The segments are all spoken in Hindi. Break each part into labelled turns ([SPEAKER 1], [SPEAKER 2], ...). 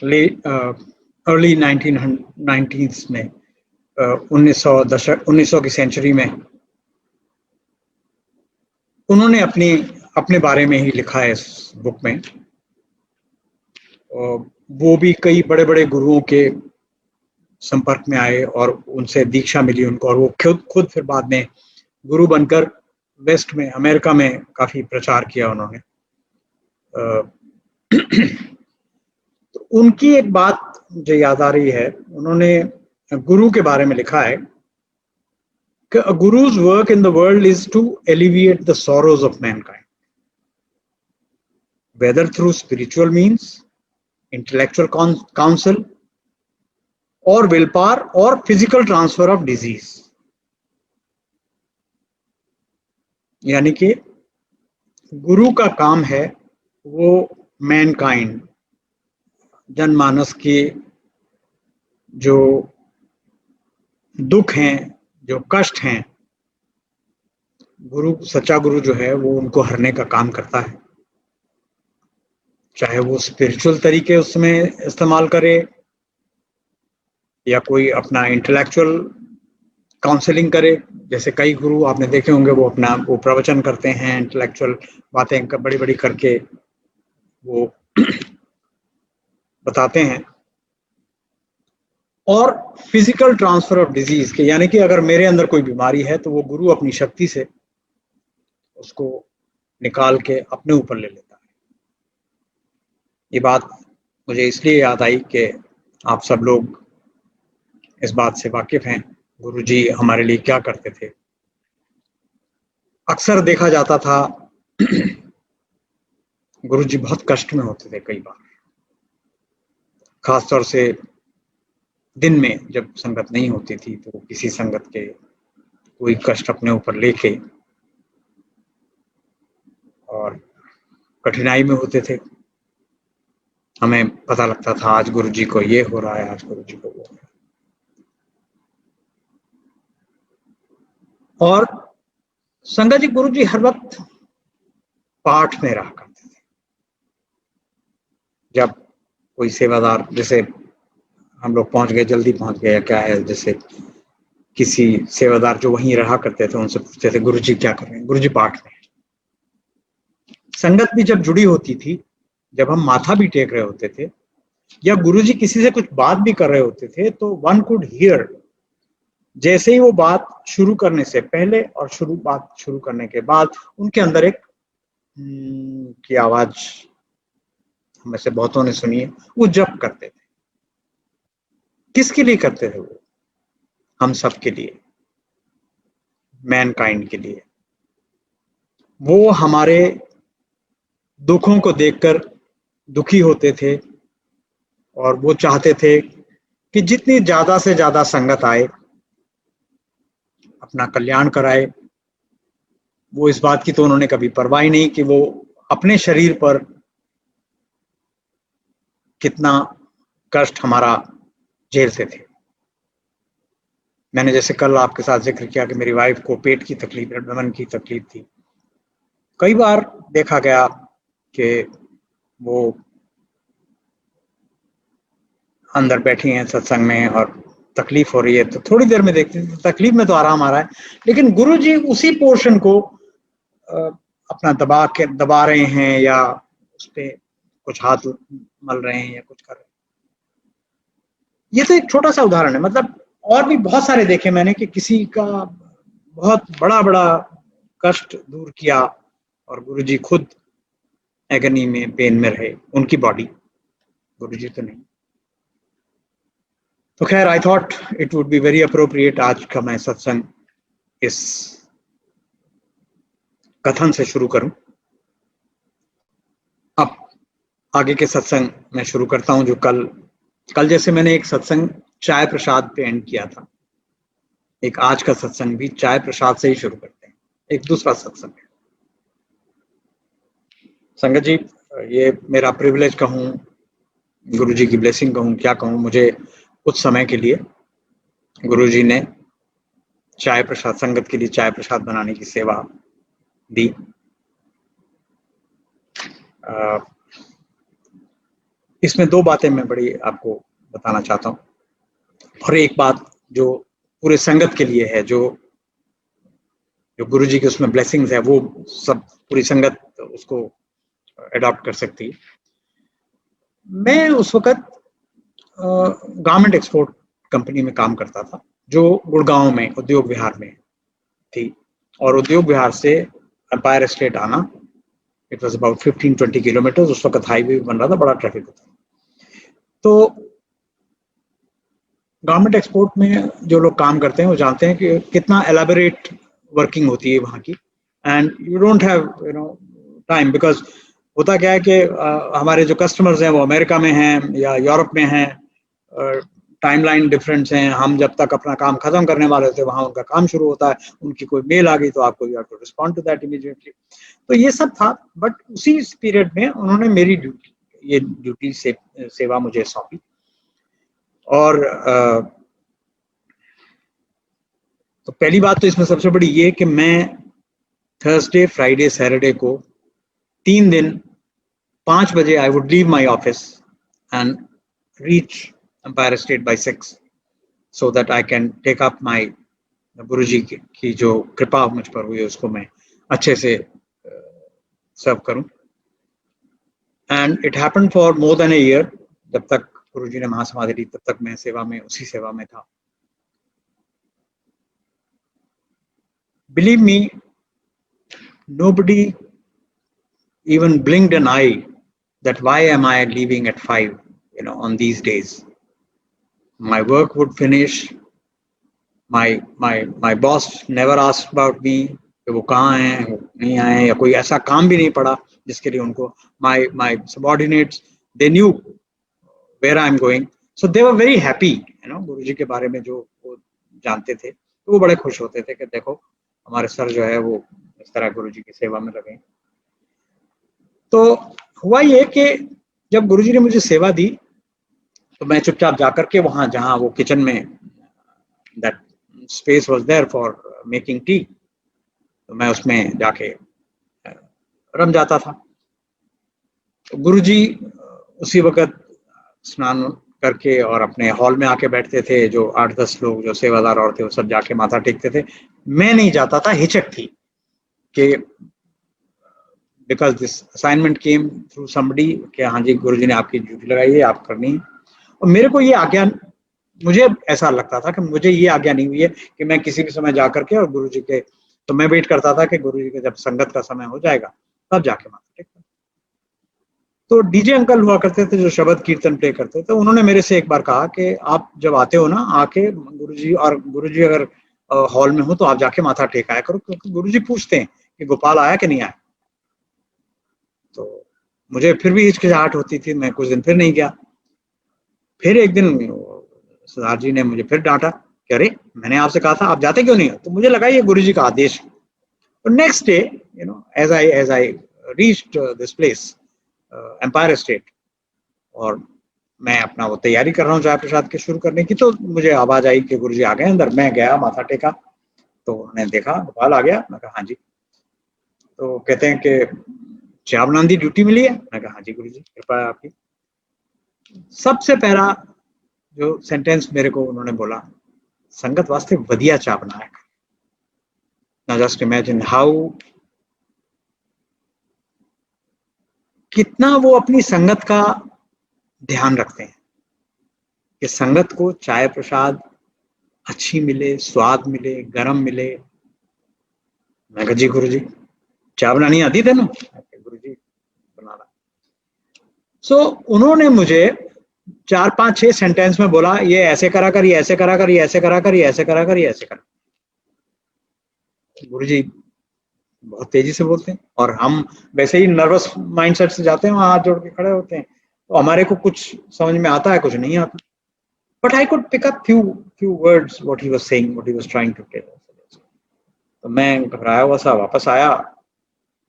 [SPEAKER 1] अर्ली 1990s में 1900 की सेंचुरी में उन्होंने अपने बारे में ही लिखा है इस बुक में। वो भी कई बड़े बड़े गुरुओं के संपर्क में आए और उनसे दीक्षा मिली उनको, और वो खुद फिर बाद में गुरु बनकर वेस्ट में, अमेरिका में काफी प्रचार किया उन्होंने। तो उनकी एक बात जो याद आ रही है, उन्होंने गुरु के बारे में लिखा है कि a guru's work in the world is to alleviate the sorrows of mankind, whether through spiritual means, intellectual counsel, or willpower, or physical transfer of disease। यानी कि गुरु का काम है वो मैनकाइंड, जनमानस के जो दुख हैं, जो कष्ट हैं, गुरु, सच्चा गुरु जो है वो उनको हरने का काम करता है। चाहे वो स्पिरिचुअल तरीके उसमें इस्तेमाल करे या कोई अपना इंटेलेक्चुअल काउंसलिंग करे। जैसे कई गुरु आपने देखे होंगे वो प्रवचन करते हैं, इंटेलेक्चुअल बातें बड़ी बड़ी करके वो बताते हैं। और फिजिकल ट्रांसफर ऑफ डिजीज के, यानी कि अगर मेरे अंदर कोई बीमारी है तो वो गुरु अपनी शक्ति से उसको निकाल के अपने ऊपर ले लेता है। ये बात मुझे इसलिए याद आई कि आप सब लोग इस बात से वाकिफ हैं गुरुजी हमारे लिए क्या करते थे। अक्सर देखा जाता था गुरुजी बहुत कष्ट में होते थे कई बार, खासतौर से दिन में जब संगत नहीं होती थी तो किसी संगत के कोई कष्ट अपने ऊपर लेके और कठिनाई में होते थे। हमें पता लगता था आज गुरुजी को ये हो रहा है, आज गुरुजी को वो हो रहा है। और संगत जी, गुरुजी हर वक्त पाठ में रहा करते थे। जब कोई सेवादार, जैसे हम लोग पहुंच गए, जल्दी पहुंच गए या क्या है, जैसे किसी सेवादार जो वहीं रहा करते थे उनसे पूछते थे गुरुजी क्या कर रहे हैं, गुरुजी पाठ में। संगत भी जब जुड़ी होती थी, जब हम माथा भी टेक रहे होते थे या गुरुजी किसी से कुछ बात भी कर रहे होते थे, तो वन कुड हियर, जैसे ही वो बात शुरू करने से पहले और बात शुरू करने के बाद उनके अंदर एक की आवाज हमें से बहुतों ने सुनी है, वो जप करते थे। किसके लिए करते थे वो? हम सब के लिए, मैनकाइंड के लिए। वो हमारे दुखों को देखकर दुखी होते थे और वो चाहते थे कि जितनी ज्यादा से ज्यादा संगत आए, अपना कल्याण कराए। वो इस बात की तो उन्होंने कभी परवाह ही नहीं कि वो अपने शरीर पर कितना कष्ट हमारा झेलते थे। मैंने जैसे कल आपके साथ जिक्र किया कि मेरी वाइफ को पेट की तकलीफ, abdomen की तकलीफ थी। कई बार देखा गया कि वो अंदर बैठी हैं सत्संग में और तकलीफ हो रही है, तो थोड़ी देर में देखती थी तकलीफ में तो आराम आ रहा है, लेकिन गुरुजी उसी पोर्शन को अपना दबा रहे हैं या उस पर कुछ हाथ मल रहे हैं या कुछ कर रहे हैं। ये तो एक छोटा सा उदाहरण है। मतलब और भी बहुत सारे देखे मैंने कि किसी का बहुत बड़ा बड़ा कष्ट दूर किया और गुरुजी खुद एगनी में, पेन में रहे, उनकी बॉडी, गुरुजी तो नहीं। तो खैर, I thought it would be very appropriate आज का मैं सत्संग इस कथन से शुरू करूं। अब आगे के सत्संग मैं शुरू करता हूं, जो कल जैसे मैंने एक सत्संग चाय प्रसाद पे एंड किया था, एक आज का सत्संग भी चाय प्रसाद से ही शुरू करते हैं। एक दूसरा सत्संग है। संगत जी, ये मेरा प्रिविलेज कहूं, गुरुजी की ब्लेसिंग कहूं, क्या कहूं, मुझे कुछ समय के लिए गुरुजी ने चाय प्रसाद, संगत के लिए चाय प्रसाद बनाने की सेवा दी। इसमें दो बातें मैं बड़ी आपको बताना चाहता हूँ, और एक बात जो पूरे संगत के लिए है, जो गुरुजी के उसमें ब्लेसिंग्स है, वो सब पूरी संगत उसको अडॉप्ट कर सकती है। मैं उस वक्त गारमेंट एक्सपोर्ट कंपनी में काम करता था, जो गुड़गांव में उद्योग विहार में थी, और उद्योग विहार से एम्पायर स्टेट आना, इट वॉज अबाउट 15-20 किलोमीटर। उस वक्त हाईवे बन रहा था, बड़ा ट्रैफिक होता। तो गवर्नमेंट एक्सपोर्ट में जो लोग काम करते हैं वो जानते हैं कि कितना एलाबोरेट वर्किंग होती है वहाँ की, and you don't have time, because होता क्या है कि हमारे जो कस्टमर्स हैं वो अमेरिका में हैं या यूरोप में हैं, टाइमलाइन डिफरेंस हैं। हम जब तक अपना काम खत्म करने वाले होते हैं, वहाँ उनका काम शुरू होता है, उनकी कोई मेल आ गई तो आपको you have to respond to that immediately. तो ये सब था, बट उसी पीरियड में उन्होंने मेरी ड्यूटी सेवा मुझे सौंपी, और तो पहली बात तो इसमें सबसे बड़ी ये कि मैं थर्सडे, फ्राइडे, सैटरडे को 3 दिन 5 बजे I would leave my office and reach Empire State by 6, so that I can take up my Guruji की जो कृपा मुझ पर हुई है उसको मैं अच्छे से सर्व करूं। And it happened for more than a year. जब तक गुरुजी ने महासमाधि ली तब तक मैं सेवा में, उसी सेवा में था। Believe me, nobody even blinked an eye that why am I leaving at 5, on these days. My work would finish. My boss never asked about me कि वो कहाँ हैं, नहीं आए, या कोई ऐसा काम भी नहीं पड़ा जिसके लिए उनको, my subordinates, they knew where I am going, so they were very happy, गुरुजी के बारे में जो वो जानते थे, तो वो बड़े खुश होते थे कि देखो हमारे सर जो है वो इस तरह गुरुजी की सेवा में लगे। तो हुआ ये कि जब गुरुजी ने मुझे सेवा दी तो मैं चुपचाप जाकर के वहां, जहां वो किचन में that space was there for making tea, तो मैं उसमें जाके रम जाता था। तो गुरुजी उसी वक्त स्नान करके और अपने हॉल में आके बैठते थे। जो 8-10 लोग जो सेवादार और थे वो सब जाके माथा टेकते थे। मैं नहीं जाता था, हिचक थी कि because this assignment came through somebody कि हाँ जी गुरुजी ने आपकी ड्यूटी लगाई है, आप करनी है। और मेरे को ये आज्ञा, मुझे ऐसा लगता था कि मुझे ये आज्ञा नहीं हुई है कि मैं किसी भी समय जाकर के और गुरुजी के, तो मैं वेट करता था कि गुरुजी के जब संगत का समय हो जाएगा तब जाके माथा टेकता। तो डीजे अंकल हुआ करते थे जो शब्द कीर्तन प्ले करते थे। उन्होंने मेरे से एक बार कहा कि आप जब आते हो ना, आके गुरुजी अगर हॉल में हो तो आप जाके माथा टेकाया करो, क्योंकि गुरुजी पूछते हैं कि गोपाल आया कि नहीं आया। तो मुझे फिर भी हिचकिचाहट होती थी, मैं कुछ दिन फिर नहीं गया। फिर एक दिन सरदार जी ने मुझे फिर डांटा कि अरे मैंने आपसे कहा था, आप जाते क्यों नहीं हो। तो मुझे लगा ये गुरुजी का आदेश। और next day as I reached this place Empire State, और मैं अपना वो तैयारी कर रहा हूँ चाय प्रसाद के शुरू करने की, तो मुझे आवाज आई कि गुरुजी आ गए अंदर। मैं गया, माथा टेका, तो उन्होंने देखा गोपाल आ गया। मैं कहा हाँ जी। तो कहते हैं कि चाय बनाने की ड्यूटी मिली है। मैं कहा हाँ जी गुरुजी, कृपा है आपकी। सबसे पहला जो सेंटेंस मेरे को उन्होंने बोला, संगत वास्ते वधिया चाय बनाया। Now just imagine how, कितना वो अपनी संगत का ध्यान रखते हैं कि संगत को चाय प्रसाद अच्छी मिले, स्वाद मिले, गरम मिले। मैं कहा जी गुरुजी चाय बनानी आती थे ना। गुरुजी बना रहा। सो उन्होंने मुझे 4-5-6 सेंटेंस में बोला, ये ऐसे करा कर, ये ऐसे करा कर, ये ऐसे करा कर, ये ऐसे करा कर, ये ऐसे करा। गुरुजी बहुत तेजी से बोलते हैं और हम वैसे ही नर्वस माइंडसेट से जाते हैं, वहां हाथ जोड़ के खड़े होते हैं, तो हमारे को कुछ समझ में आता है, कुछ नहीं आता। But I could pick up few words what he was saying, what he was trying to tell us. तो मैं घबराया हुआ सा वापस आया।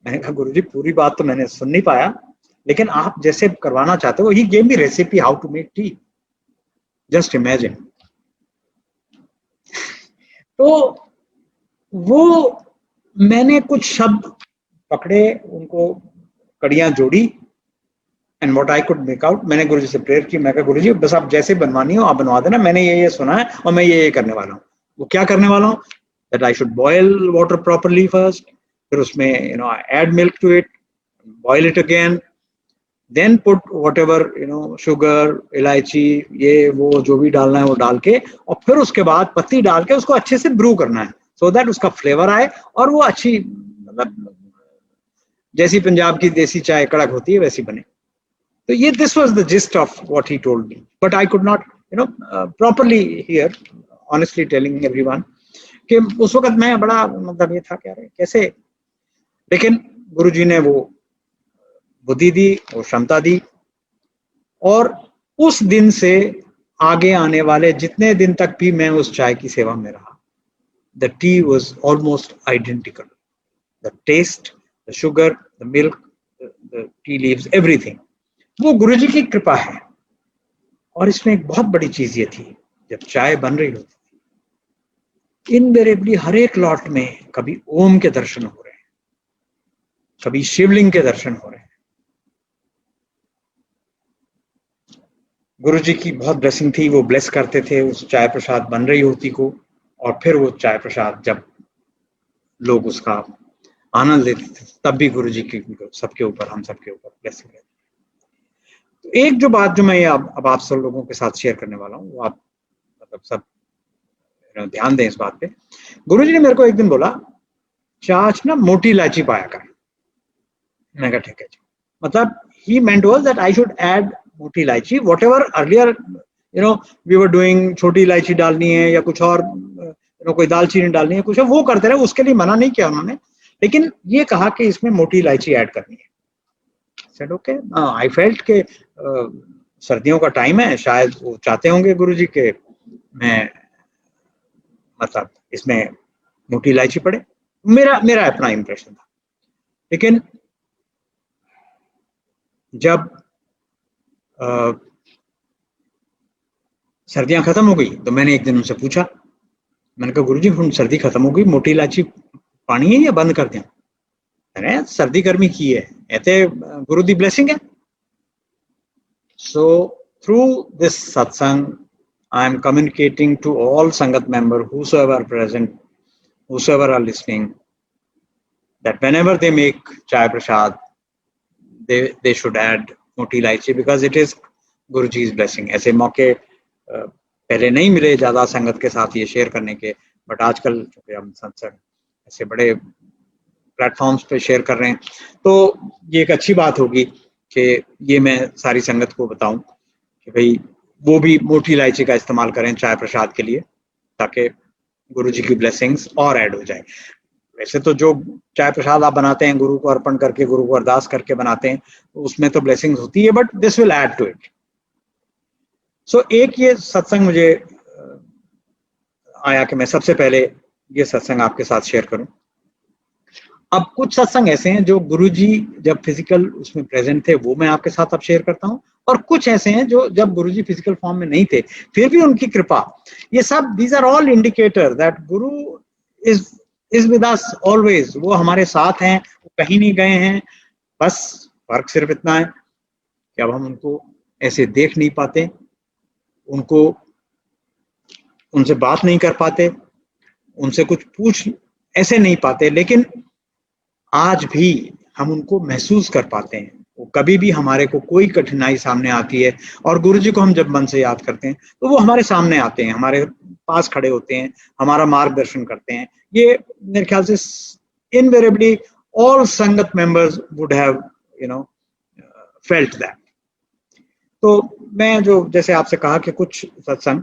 [SPEAKER 1] मैंने कहा गुरुजी पूरी बात तो मैंने सुन नहीं पाया, लेकिन आप जैसे करवाना चाहते हो, he gave me recipe how to make tea, just imagine. तो वो मैंने कुछ शब्द पकड़े, उनको कड़ियां जोड़ी and what I could make out, मैंने गुरुजी से प्रेयर की, मैं कहा गुरुजी बस आप जैसे बनवानी हो आप बनवा देना, मैंने ये सुना है और मैं ये करने वाला हूँ। वो क्या करने वाला हूँ, that I should boil water properly first, फिर उसमें add milk to it, boil it again, then put whatever sugar, elaichi, ये वो जो भी डालना है वो डाल के, और फिर उसके बाद पत्ती डाल के उसको अच्छे से ब्रू करना है, सो दैट उसका फ्लेवर आए और वो अच्छी, मतलब जैसी पंजाब की देसी चाय कड़क होती है वैसी बने। तो ये this was the gist of what he told me, but I could not properly here, honestly telling everyone कि उस वक्त मैं बड़ा, मतलब ये था क्या कैसे, लेकिन गुरुजी ने वो बुद्धि दी, वो क्षमता दी, और उस दिन से आगे आने वाले जितने दिन तक भी मैं उस चाय की सेवा में रहा, the tea was almost identical, the taste, the sugar, the milk, the tea leaves, everything, वो गुरुजी की कृपा है। और इसमें एक बहुत बड़ी चीज ये थी, जब चाय बन रही होती थी, इनवेरिएबली हर एक लॉट में कभी ओम के दर्शन हो रहे हैं, कभी शिवलिंग के दर्शन हो रहे हैं। गुरुजी की बहुत ब्लेसिंग थी, वो ब्लेस करते थे उस चाय प्रसाद बन रही होती को, और फिर वो चाय प्रसाद जब लोग उसका आनंद लेते थे तब भी गुरुजी की सबके ऊपर, हम सबके ऊपर ब्लेसिंग रहती। तो एक जो बात जो मैं अब आप सब लोगों के साथ शेयर करने वाला हूँ, वो आप मतलब सब ध्यान दें इस बात पे। गुरुजी ने मेरे को एक दिन बोला, चाच ना मोटी इलायची पाया कर। मैं कहा ठीक है जी, मतलब he meant was that I should add मोटी इलायची, whatever earlier we were doing, छोटी इलायची डालनी है या कुछ और कोई दालचीनी डालनी है, कुछ है वो करते रहे, उसके लिए मना नहीं किया उन्होंने, लेकिन ये कहा कि इसमें मोटी इलायची ऐड करनी है। said okay, I felt के सर्दियों का टाइम है, शायद वो चाहते होंगे गुरुजी के मैं मतलब इसमें मोटी इलायची पड़े, मेरा अपना इंप्रेशन था। लेकिन जब सर्दियां खत्म हो गई तो मैंने एक दिन उनसे पूछा, मैंने कहा गुरुजी हम सर्दी खत्म हो गई, मोटी इलायची पानी है या बंद कर दें? अरे सर्दी गर्मी की है, ऐसे गुरु दी ब्लेसिंग है। सो थ्रू दिस सत्संग I am communicating to all Sangat members, whosoever are present, whosoever are listening, that whenever they make chai prasad, they should add moti ilaichi because it is Guruji's blessing. ऐसे मौके पहले नहीं मिले ज्यादा संगत के साथ ये शेयर करने के, बट आजकल चूंकि हम सत्संग ऐसे बड़े प्लेटफॉर्म्स पे शेयर कर रहे हैं, तो ये एक अच्छी बात होगी कि ये मैं सारी संगत को बताऊं कि भाई वो भी मोटी इलायची का इस्तेमाल करें चाय प्रसाद के लिए, ताकि गुरुजी की ब्लेसिंग्स और ऐड हो जाए। वैसे तो जो चाय प्रसाद आप बनाते हैं गुरु को अर्पण करके, गुरु को अरदास करके बनाते हैं, उसमें तो ब्लेसिंग्स होती है, but this will add to it. So एक ये सत्संग मुझे आया कि मैं सबसे पहले ये सत्संग आपके साथ शेयर करूं। अब कुछ सत्संग ऐसे हैं जो गुरुजी जब फिजिकल उसमें प्रेजेंट थे वो मैं आपके साथ अब शेयर करता हूं, और कुछ ऐसे हैं जो जब गुरुजी फिजिकल फॉर्म में नहीं थे फिर भी उनकी कृपा, ये सब these are all indicator that guru is with us always, वो हमारे साथ हैं, वो कहीं नहीं गए हैं। बस फर्क सिर्फ इतना है कि अब हम उनको ऐसे देख नहीं पाते, उनको उनसे बात नहीं कर पाते, उनसे कुछ पूछ ऐसे नहीं पाते, लेकिन आज भी हम उनको महसूस कर पाते हैं। वो कभी भी हमारे को कोई कठिनाई सामने आती है और गुरुजी को हम जब मन से याद करते हैं तो वो हमारे सामने आते हैं, हमारे पास खड़े होते हैं, हमारा मार्गदर्शन करते हैं। ये मेरे ख्याल से इनवेरिएबली ऑल संगत members would have felt that. तो मैं जो जैसे आपसे कहा कि कुछ सत्संग,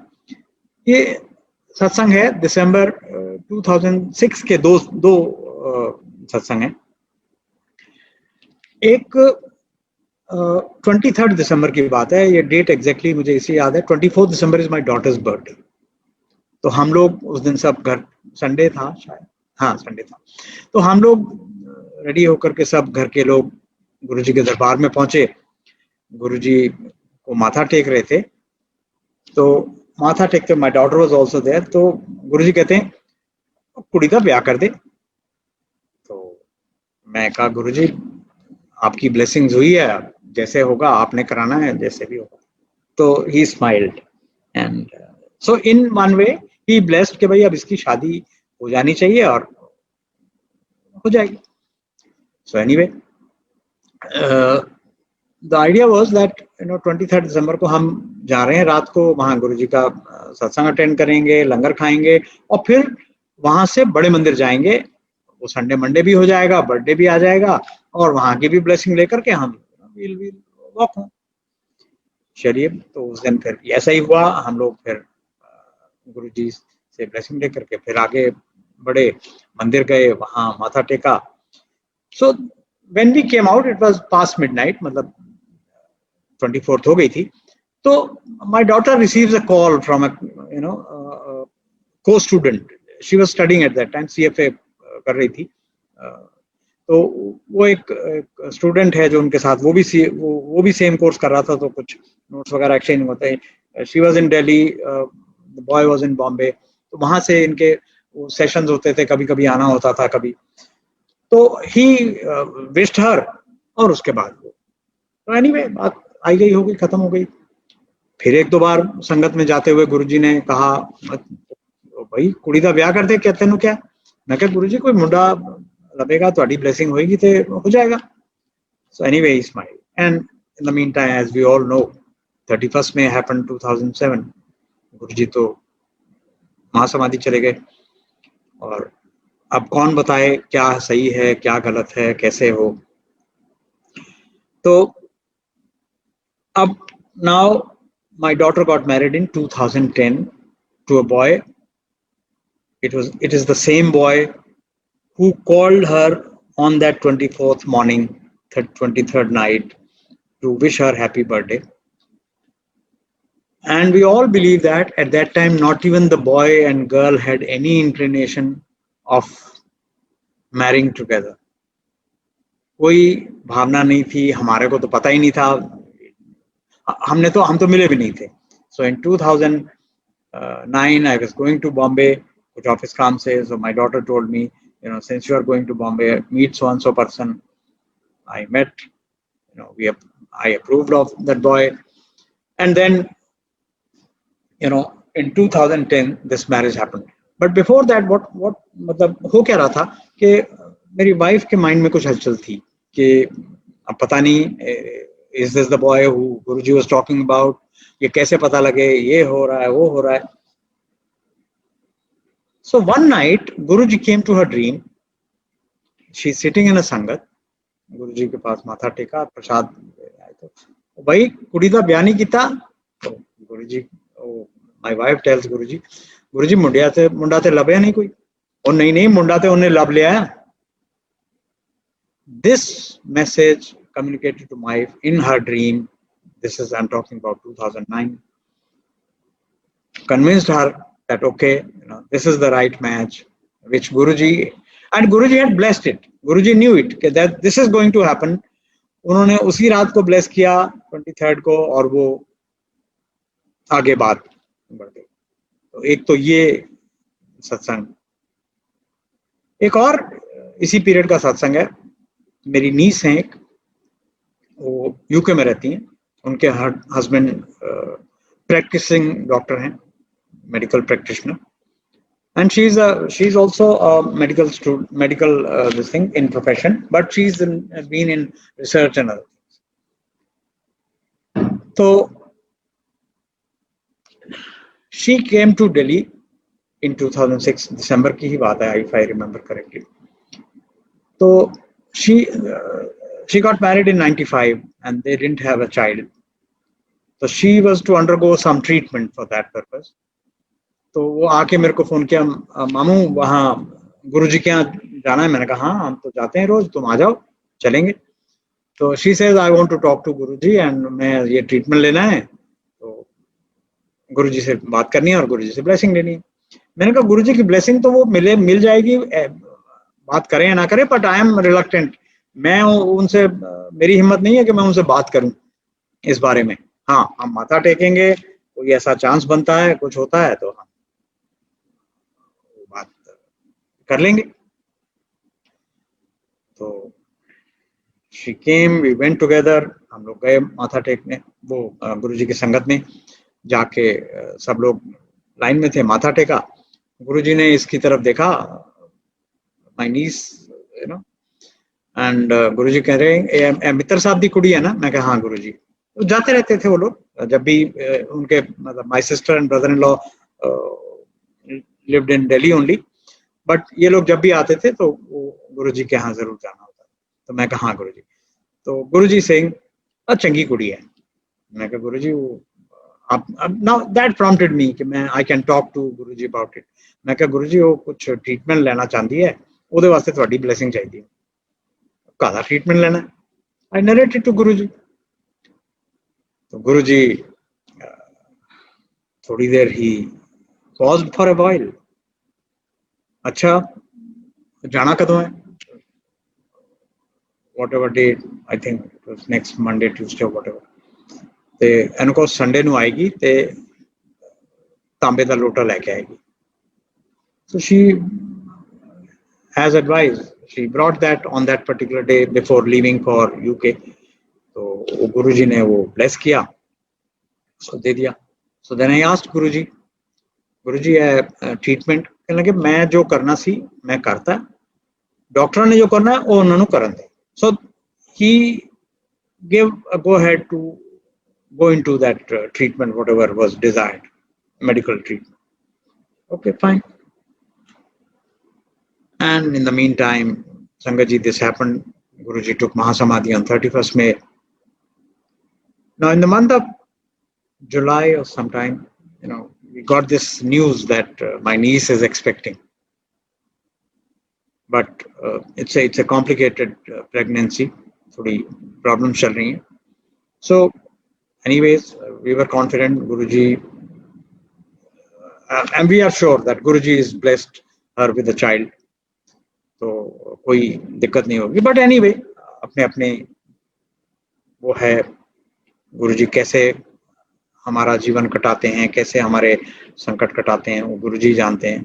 [SPEAKER 1] ये सत्संग है दिसंबर 2006 के दो सत्संग है। एक 23 दिसंबर की बात है, ये डेट एग्जैक्टली मुझे इसी याद है। 24 दिसंबर इज माय डॉटर्स बर्थडे। तो हम लोग उस दिन सब घर, संडे था शायद, हाँ संडे था, तो हम लोग रेडी होकर के सब घर के लोग गुरुजी के दरबार में पहुंचे। गुरुजी को माथा टेक रहे थे, तो माथा टेकते my daughter was also there. तो गुरुजी कहते हैं कुड़ी का ब्याह कर दे। तो मैं कहा गुरुजी आपकी ब्लेसिंग्स हुई है, जैसे होगा आपने कराना है, जैसे भी होगा। तो ही smiled and so in one way he blessed कि भाई अब इसकी शादी हो जानी चाहिए और हो जाएगी। So anyway the idea was that 23 दिसंबर को हम जा रहे हैं रात को वहां गुरुजी का सत्संग अटेंड करेंगे, लंगर खाएंगे और फिर वहां से बड़े मंदिर जाएंगे। वो संडे मंडे भी हो जाएगा, बर्थडे भी आ जाएगा और वहां की भी ब्लेसिंग लेकर के हम विल वॉक होम। चलिए, तो उस दिन फिर ऐसा ही हुआ। हम लोग फिर गुरुजी से ब्लेसिंग लेकर के फिर आगे बढ़े, मंदिर गए, वहां माथा टेका। So when we came out it was past midnight, मतलब 24th हो गई थी। तो my daughter receives a call from a co student. She was studying at that time, CFA कर रही थी। तो वो एक स्टूडेंट है जो उनके साथ, वो भी सेम कोर्स कर रहा था, तो कुछ नोट्स वगैरह एक्सचेंज होते हैं। She was in Delhi, the boy was in Bombay. तो वहां से इनके सेशंस होते थे, कभी कभी आना होता था कभी। तो ही विश्ड हर और उसके बाद वो, तो एनीवे बात आई गई, हो गई, खत्म हो गई। फिर एक दो बार संगत में जाते हुए गुरुजी ने कहा, भाई कुड़ी दा ब्याह कर दे, क्या तेनू क्या। मैं कहा गुरुजी कोई मुंडा लभेगा, ਤੁਹਾਡੀ ब्लेसिंग होएगी तो हो जाएगा। So anyway he smiled and in the meantime as we all know 31st May happened 2007। गुरुजी तो महासमाधि चले गए और अब कौन बताए क्या सही है क्या गलत है कैसे हो। तो अब now my daughter got married in 2010 to a boy। It is the same boy who called her on that 24th morning, 23rd night, to wish her happy birthday। And we all believe that at that time not even the boy and girl had any inclination of marrying together। कोई भावना नहीं थी, हमारे को तो पता ही नहीं था, हम तो मिले भी नहीं थे। So in 2009 I was going to Bombay कुछ ऑफिस काम से। So my daughter told me, since you are going to Bombay, meet so and so person। I met, I approved of that boy, and then in 2010 this marriage happened। But before that what मतलब हो क्या रहा था कि मेरी वाइफ के माइंड में कुछ हलचल थी कि अब पता नहीं is this the boy who Guruji was talking about, ये कैसे पता लगे, ये हो रहा है वो हो रहा है। So one night Guruji came to her dream। She's sitting in a संगत, गुरुजी के पास माथा टेका, प्रसाद आए तो भाई कुड़ी दा ब्याह नहीं कीता। तो गुरुजी, माय वाइफ टेल्स गुरुजी, गुरुजी मुंडा ते लभया नहीं कोई। और नहीं मुंडा ते उन्हें लब लिया। This message communicated to my wife in her dream, this is I'm talking about 2009, convinced her that okay, this is the right match, which Guruji had blessed it। Guruji knew it that this is going to happen। उन्होंने उसी रात को ब्लेस किया 23rd को और वो आगे बात बढ़ गई। तो एक तो ये सत्संग, एक और इसी पीरियड का सत्संग है। मेरी नीस हैं एक, वो यूके में रहती हैं, उनके हस्बैंड प्रैक्टिसिंग डॉक्टर हैं, medical practitioner, and she's also a medical student, this thing in profession, but she's been in research and other things। So she came to Delhi in 2006 December की ही बात है, if I remember correctly। तो she got married in 95 and they didn't have a child। So she was to undergo some treatment for that purpose। तो वो आके मेरे को फोन किया, मामू वहाँ गुरुजी के यहाँ जाना है। मैंने कहा हाँ हम तो जाते हैं रोज, तुम आ जाओ चलेंगे। तो she says I want to talk to Guruji and मैं ये ट्रीटमेंट लेना है, तो गुरुजी से बात करनी है और गुरुजी से ब्लेसिंग लेनी है। मैंने कहा गुरुजी की ब्लेसिंग तो वो मिल जाएगी, बात करें या ना करें, बट आई एम रिलक्टेंट। मैं उनसे, मेरी हिम्मत नहीं है कि मैं उनसे बात करूं इस बारे में। हाँ हम माथा टेकेंगे, कोई ऐसा चांस बनता है, कुछ होता है तो हम बात कर लेंगे। तो she came, we went together, हम लोग गए माथा टेकने वो गुरुजी की संगत में जाके सब लोग लाइन में थे, माथा टेका। गुरुजी ने इसकी तरफ देखा, my niece you know, and Guruji कह रहे हैं मित्र साहब दी कुड़ी है ना? मैं कहा हाँ गुरुजी। तो जाते रहते थे वो लोग जब भी उनके मतलब my sister and brother in law lived in Delhi only, but ये लोग जब भी आते थे तो वो गुरुजी के यहाँ जरूर जाना होता। तो मैं कहा हाँ गुरुजी। तो गुरुजी सेइंग चंगी कुड़ी है। मैं कहा गुरुजी वो आप नाउ दैट प्रॉम्प्टेड मी कि मैं I can talk to Guruji about it. मैं कहा गुरुजी वो कुछ ट्रीटमेंट लेना चाहती है, ਉਹਦੇ ਵਾਸਤੇ ਤੁਹਾਡੀ ਬਲੇਸਿੰਗ ਚਾਹੀਦੀ ਹੈ। ਕਾਹਦਾ ट्रीटमेंट लेना? आई नरेटेड टू गुरुजी। तो गुरुजी थोड़ी देर ही paused for a while। अच्छा जाना कदों है? whatever day, I think it was next Monday, Tuesday or whatever। ਤੇ ਇਹਨੂੰ ਕੋ ਸੰਡੇ ਨੂੰ ਆਏਗੀ ਤੇ ਤਾਂਬੇ ਦਾ ਲੋਟਾ ਲੈ ਕੇ ਆਏਗੀ। So she has advised, she brought that on that particular day before leaving for UK। तो गुरुजी ने वो ब्लेस किया, उसको दे दिया। So then I asked गुरुजी, गुरुजी है ट्रीटमेंट? कहने लगे मैं जो करना सी मैं करता, डॉक्टर ने जो करना है वो उन्होंने करन दे। So he gave a go ahead to go into that treatment, whatever was desired, medical treatment। Okay, fine। And in the meantime, Sangaji, this happened. Guruji took Mahasamadhi on 31st May। Now, in the month of July or sometime, you know, we got this news that my niece is expecting, but it's a complicated pregnancy. थोड़ी problems चल रही हैं। So, anyways, we were confident Guruji, and we are sure that Guruji is blessed her with a child। तो कोई दिक्कत नहीं होगी। बट एनीवे अपने अपने वो है, गुरुजी कैसे हमारा जीवन कटाते हैं, कैसे हमारे संकट कटाते हैं, वो गुरुजी जानते हैं।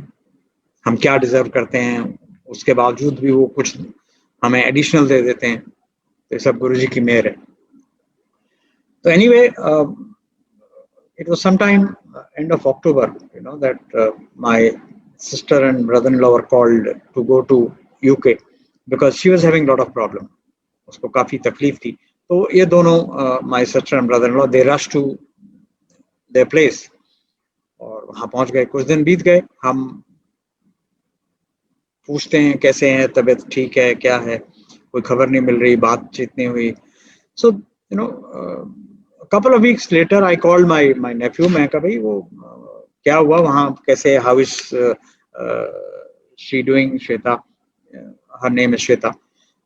[SPEAKER 1] हम क्या डिजर्व करते हैं, उसके बावजूद भी वो कुछ हमें एडिशनल दे देते हैं। तो सब गुरुजी की मेहर है। तो anyway it was sometime end of October, you know, that my sister and brother-in-law were called to go to UK because she was having lot of problem। उसको काफी तकलीफ थी। तो ये दोनों my sister and brother-in-law they rushed to their place और वहां पहुंच गए। कुछ दिन बीत गए, हम पूछते हैं कैसे हैं, तबीयत ठीक है क्या है, कोई खबर नहीं मिल रही, बातचीत नहीं हुई। So you know couple of weeks later I called my nephew। मैं कहा भाई वो क्या हुआ वहाँ, कैसे, how is she doing? Shweta, her name is Shweta.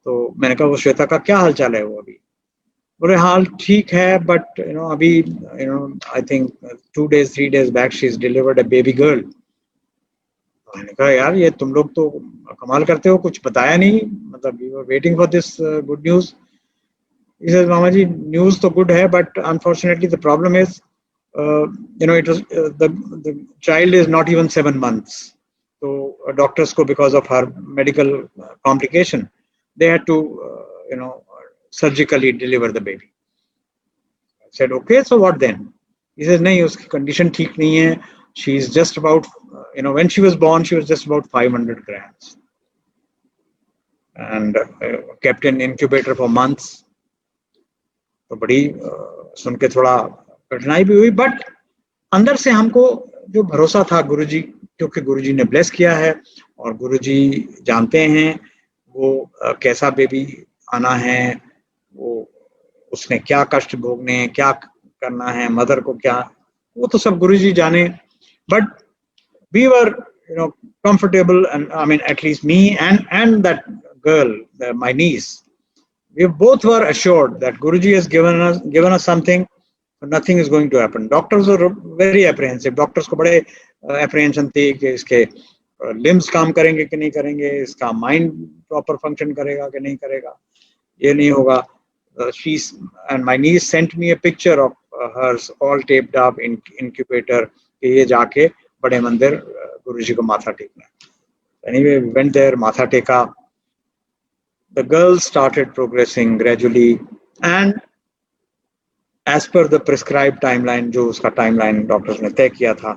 [SPEAKER 1] तो मैंने कहा वो श्वेता का क्या हाल चाल है? वो अभी बोले हाल ठीक है, बट यू नो अभी you know I think 2 days 3 days back she's delivered a baby girl। मैंने कहा यार ये तुम लोग तो कमाल करते हो, कुछ बताया नहीं, मतलब we were waiting for this good news। He says, Mama ji, news तो good है, but unfortunately the problem is, you know, it was the child is not even 7 months। So doctors को because of her medical complication, they had to, you know, surgically deliver the baby। I said, okay, so what then? He says, नहीं उसकी condition ठीक नहीं है। She is just about, you know, when she was born, she was just about 500 grams and kept in incubator for months। तो बड़ी सुन के थोड़ा कठिनाई भी हुई, बट अंदर से हमको जो भरोसा था गुरुजी, क्योंकि गुरुजी ने ब्लेस किया है और गुरुजी जानते हैं वो कैसा बेबी आना है, वो उसने क्या कष्ट भोगने हैं, क्या करना है, मदर को क्या, वो तो सब गुरुजी जाने। But we were you know comfortable, and I mean at least me and that girl, my niece, we both were assured that Guruji has given us something, nothing is going to happen। Doctors were very apprehensive। Doctors को बड़े apprehension थी कि इसके limbs काम करेंगे कि नहीं करेंगे, इसका mind proper function करेगा कि नहीं करेगा, ये नहीं होगा। She's and my niece sent me a picture of hers all taped up in incubator कि ये जाके बड़े मंदिर गुरुजी को माथा टेकना। Anyway, we went there, माथा टेका। the girl started progressing gradually and as per the prescribed timeline, जो उसका timeline डॉक्टर्स ने तय किया था,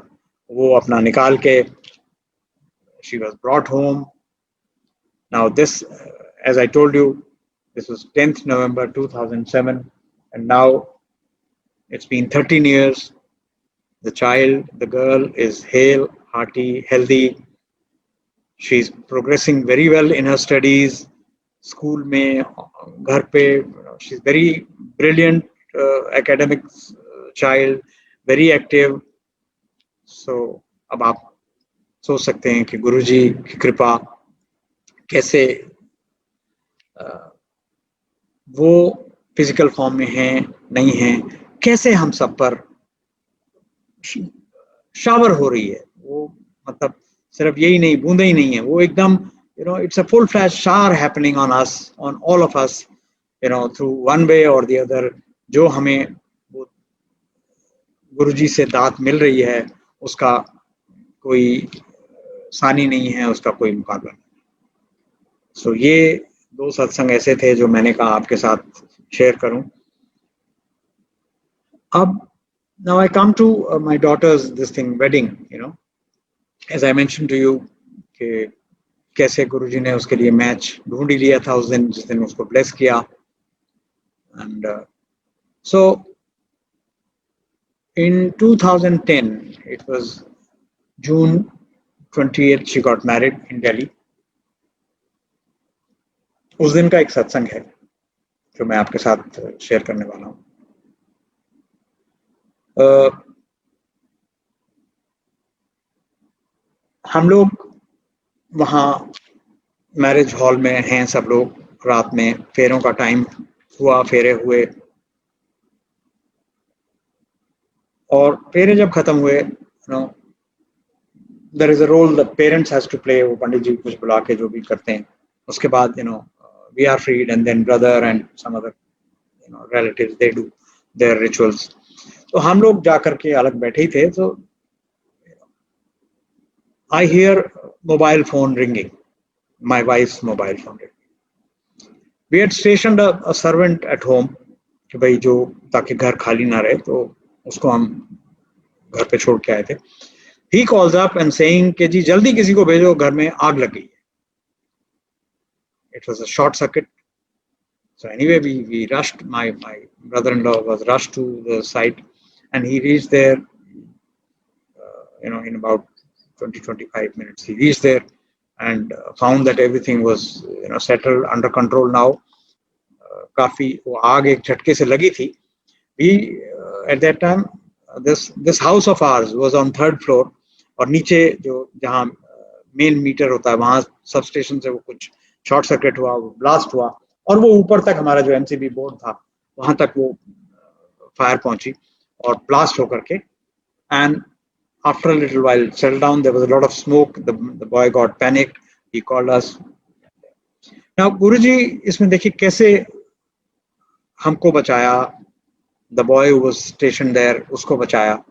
[SPEAKER 1] वो अपना निकाल के she was brought home. Now this, as I told you, this was 10th November 2007, and now it's been 13 years. The child, the girl, is hale, hearty, healthy. She's progressing very well in her studies. School में, घर पे, she's very brilliant academic child, very active. So अब आप सोच सकते हैं कि गुरुजी की कृपा कैसे वो फिजिकल फॉर्म में हैं, नहीं हैं, कैसे हम सब पर शावर हो रही है. वो मतलब सिर्फ यही नहीं, बूंदे ही नहीं है, वो एकदम it's a full fledged shower happening on us, on all of us, through one way or the other. जो हमें वो गुरुजी से दात मिल रही है, उसका कोई सानी नहीं है, उसका कोई मुकाबला नहीं. सो ये दो सत्संग ऐसे थे जो मैंने कहा आपके साथ शेयर करूं. अब now I come to my daughter's this thing wedding, as I mentioned to you कि कैसे गुरुजी ने उसके लिए मैच ढूंढ ही लिया था उस दिन, जिस दिन उसको ब्लेस किया. And so in 2010, it was June 28th, she got married in Delhi. उस दिन का एक सत्संग है जो मैं आपके साथ शेयर करने वाला हूँ. हम लोग वहाँ मैरिज हॉल में हैं सब लोग. रात में फेरों का टाइम हुआ, फेरे हुए, और फेरे जब खत्म हुए, there is a role the parents has to play. वो पंडित जी कुछ बुला के जो भी करते हैं, उसके बाद we are freed, and then brother and some other relatives, they do their rituals. तो हम लोग जा करके अलग बैठे ही थे. तो I hear mobile phone ringing, my wife's mobile phone ringing. We had stationed a servant at home कि भाई जो ताकि घर खाली ना रहे, तो उसको हम घर पे छोड़ के आए थे. He calls up and saying कि जी जल्दी किसी को भेजो, घर में आग लग गई है. It was a short circuit. So anyway, we rushed. My brother-in-law was rushed to the site, and he reached there. In about 20-25 minutes, he reached there and found that everything was settled, under control now. काफी वो आग एक झटके से लगी थी. We at that time, this house of ours was on 3rd floor, और नीचे जो जहाँ मेन मीटर होता है वहाँ सब स्टेशन से वो कुछ शॉर्ट सर्किट हुआ, वो ब्लास्ट हुआ, और वो ऊपर तक हमारा जो एमसीबी बोर्ड था वहां तक वो फायर पहुंची और ब्लास्ट होकर के. And after a little while settled down, there was a lot of smoke. The boy got panicked. He called us. Now Guruji इसमें देखिए कैसे हमको बचाया. The boy who was stationed there, उसको बचाया.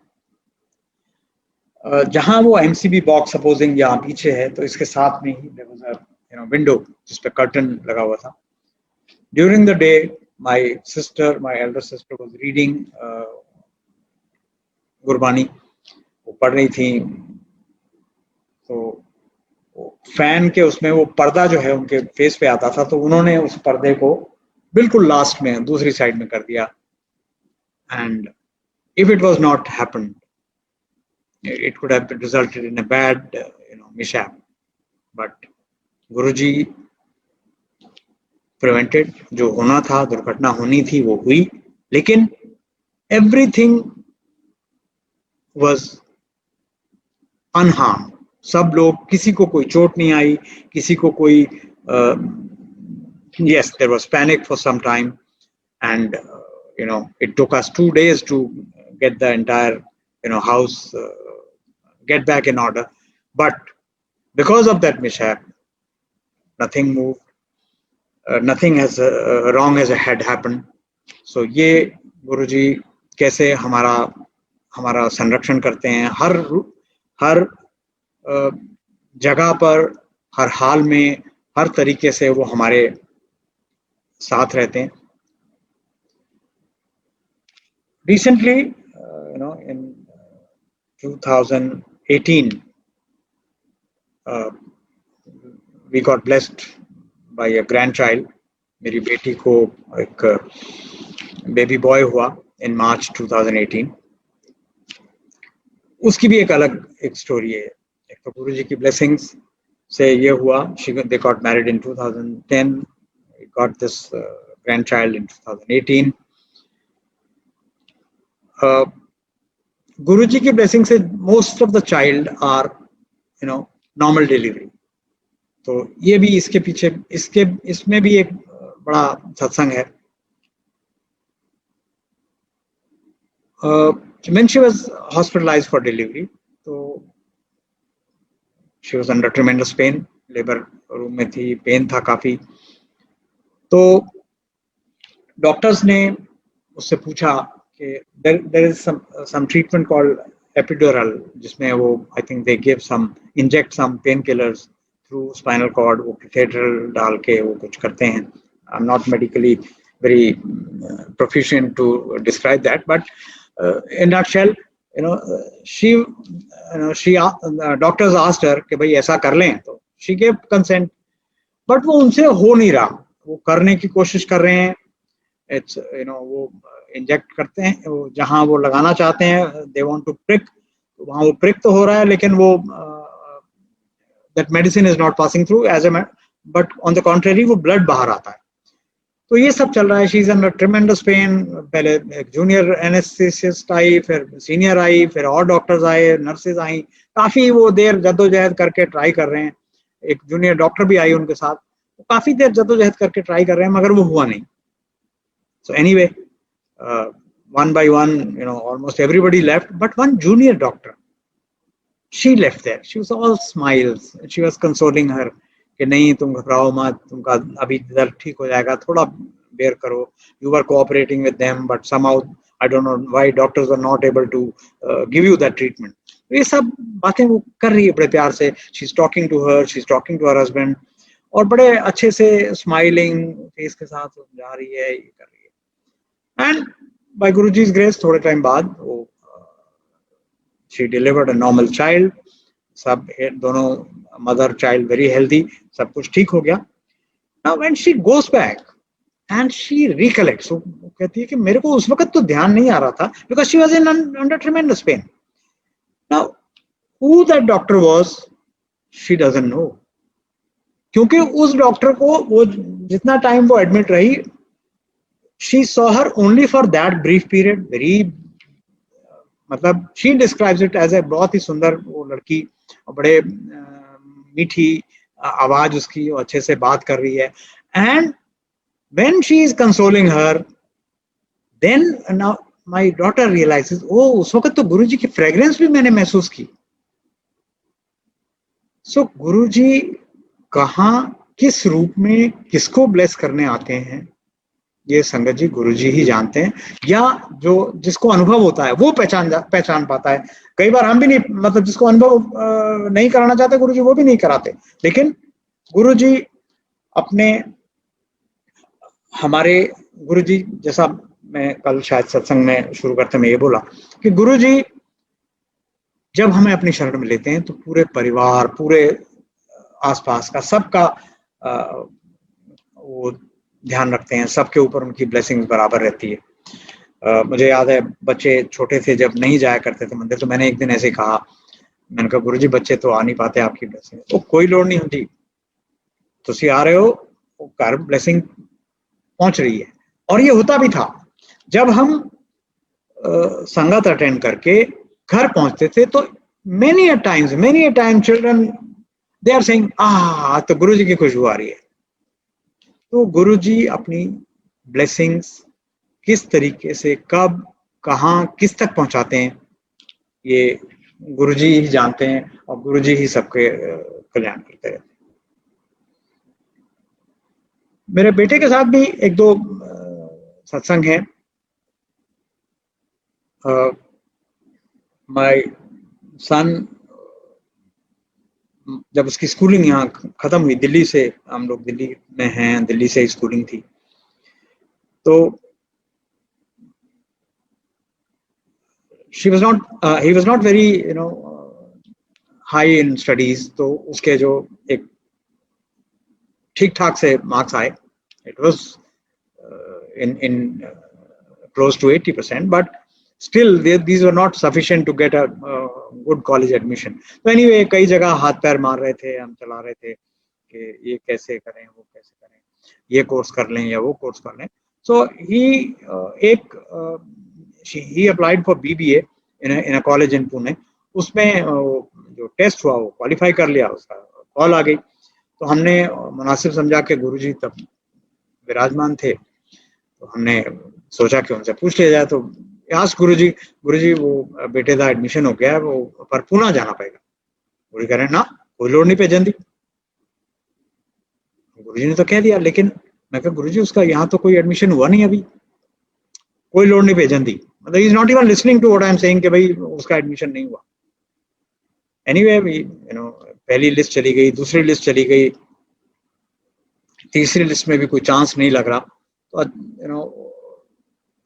[SPEAKER 1] जहां वो एमसीबी बॉक्स सपोजिंग यहाँ पीछे है, तो इसके साथ में ही there was a window जिस पे कर्टन लगा हुआ था. During the day, my elder sister was reading Gurbani, वो पढ़ रही थी. तो फैन के उसमें वो पर्दा जो है उनके फेस पे आता था, तो उन्होंने उस पर्दे को बिल्कुल लास्ट में दूसरी साइड में कर दिया. And if it was not happened, it could have resulted in a bad mishap. But Guruji prevented. जो होना था, दुर्घटना होनी थी, वो हुई, लेकिन everything was unharmed. सब लोग, किसी को कोई चोट नहीं आई, किसी को कोई yes, there was panic for some time, and it took us 2 days to get the entire house get back in order. But because of that mishap, nothing moved, nothing as wrong as had happened. So ये गुरुजी कैसे हमारा संरक्षण करते हैं, हर जगह पर, हर हाल में, हर तरीके से वो हमारे साथ रहते हैं। Recently, in 2018, we got blessed by a grandchild. मेरी बेटी को एक बेबी बॉय हुआ in March 2018. उसकी भी एक अलग एक स्टोरी है। एक तो गुरु जी की ब्लेसिंग्स से ये हुआ, they got married in 2010, got this grandchild in 2018. गुरु जी की ब्लेसिंग से most of the child are normal delivery. तो ये भी इसके पीछे इसमें भी एक बड़ा सत्संग है। when she was hospitalized for delivery, तो she was under tremendous pain, labour room में थी, पेन था काफी। तो डॉक्टर्स ने उससे पूछा कि there is some treatment called epidural, जिसमें वो I think they give some inject some painkillers through spinal cord, वो कैथेटर डाल के वो कुछ करते हैं। I'm not medically very proficient to describe that, but in nutshell, doctors asked her कि भाई ऐसा कर लें, तो she gave consent, but वो उनसे हो नहीं रहा। वो करने की कोशिश कर रहे हैं, वो इंजेक्ट करते हैं, वो जहां वो लगाना चाहते हैं, they want to prick, वहां वो prick तो हो रहा है, लेकिन वो that medicine is not passing through but on the contrary वो blood बाहर आता है। तो ये सब चल रहा है। She is under tremendous pain. पहले एक जूनियर एनेस्थेसिस्ट आई, फिर सीनियर आई, फिर और डॉक्टर्स आए, नर्सेज आई, काफी वो देर जद्दोजहद करके ट्राई कर रहे हैं। एक जूनियर डॉक्टर भी आई उनके साथ, काफी देर जद्दोजहद करके ट्राई कर रहे हैं, मगर वो हुआ नहीं। So anyway, one by one, almost everybody left, but one junior doctor, she left there. She was all smiles. She was consoling her कि नहीं तुम घबराओ मत, तुमका अभी दर्द ठीक हो जाएगा, थोड़ा बेयर करो। You were cooperating with them, but somehow I don't know why doctors were not able to give you that treatment. ये सब बातें वो कर रही है बड़े प्यार से। She's talking to her, she's talking to her husband, और बड़े अच्छे से स्माइलिंग फेस के साथ जा रही है, ये कर रही है। एंड बाय गुरुजी's grace थोड़े टाइम बाद वो she delivered a normal child. सब दोनों मदर चाइल्ड वेरी हेल्दी, सब कुछ ठीक हो गया। Now when she goes back and she recollects, वो कहती है कि मेरे को उस वक्त तो ध्यान नहीं आ रहा था, because she was in under tremendous pain. Now who that doctor was, she doesn't know, क्योंकि उस डॉक्टर को वो जितना टाइम वो एडमिट रही, she saw her only for that brief period. Very मतलब she describes it as a बहुत ही सुंदर वो लड़की, बड़े मीठी आवाज उसकी, अच्छे से बात कर रही है। And when she is consoling her, then now my daughter realises, oh उस वक्त तो गुरुजी की फ्रेग्रेंस भी मैंने महसूस की। सो गुरुजी कहाँ किस रूप में किसको ब्लेस करने आते हैं, ये संगत जी गुरुजी ही जानते हैं, या जो जिसको अनुभव होता है वो पहचान पाता है। कई बार हम भी नहीं, मतलब जिसको अनुभव नहीं कराना चाहते गुरुजी, वो भी नहीं कराते, लेकिन गुरुजी अपने, हमारे गुरुजी जैसा, मैं कल शायद सत्संग में शुरू करते में ये बोला कि गुरुजी जब हमें अपनी शरण में लेते हैं तो पूरे परिवार, पूरे आसपास का सबका वो ध्यान रखते हैं, सबके ऊपर उनकी ब्लेसिंग्स बराबर रहती है। मुझे याद है बच्चे छोटे थे जब नहीं जाया करते थे मंदिर, तो मैंने एक दिन ऐसे कहा, मैंने कहा गुरुजी बच्चे तो आ नहीं पाते आपकी ब्लेसिंग, तो कोई लोड़ नहीं होती, तुसी आ रहे हो, घर ब्लेसिंग पहुंच रही है। और ये होता भी था, जब हम संगत अटेंड करके घर पहुंचते थे तो many a time children they are saying, तो गुरुजी की खुशबू आ रही है। तो गुरुजी अपनी ब्लेसिंग्स किस तरीके से, कब, कहाँ, किस तक पहुंचाते हैं, ये गुरुजी ही जानते हैं, और गुरुजी ही सबके कल्याण करते रहते हैं। मेरे बेटे के साथ भी एक दो सत्संग है। माय सन, जब उसकी स्कूलिंग यहाँ खत्म हुई, दिल्ली से, हम लोग दिल्ली में हैं, दिल्ली से स्कूलिंग थी, तो he was not very high in studies, तो उसके जो एक ठीक ठाक से मार्क्स आए. It was in close to 80%, but still these were not sufficient to get a good college admission. So anyway, कई जगह हाथ पैर मार रहे थे, हम चला रहे थे कि ये कैसे करें, वो कैसे करें, ये कोर्स कर लें या वो कोर्स कर लें. So he applied for BBA in a college in Pune. उसमें जो टेस्ट हुआ वो क्वालिफाई कर लिया, उसका कॉल आ गई. तो हमने मुनासिब समझा के गुरुजी तब विराजमान थे, तो हमने सोचा कि उनसे पूछ लिया जाए. तो आज गुरुजी वो बेटे का एडमिशन हो गया है, वो पर पुणे जाना पड़ेगा. गुरुजी कह रहे हैं ना, कोई लोड़ नहीं भेजन दी. गुरुजी ने तो कह दिया, लेकिन मैं कहा गुरुजी उसका यहाँ तो कोई एडमिशन हुआ नहीं, अभी कोई लोड़ नहीं भेजन दी. मतलब he is not even listening to what I am saying कि भाई उसका एडमिशन नहीं हुआ. एनीवे, पहली लिस्ट चली गई, दूसरी लिस्ट चली गई, तीसरी लिस्ट में भी कोई चांस नहीं लग रहा. तो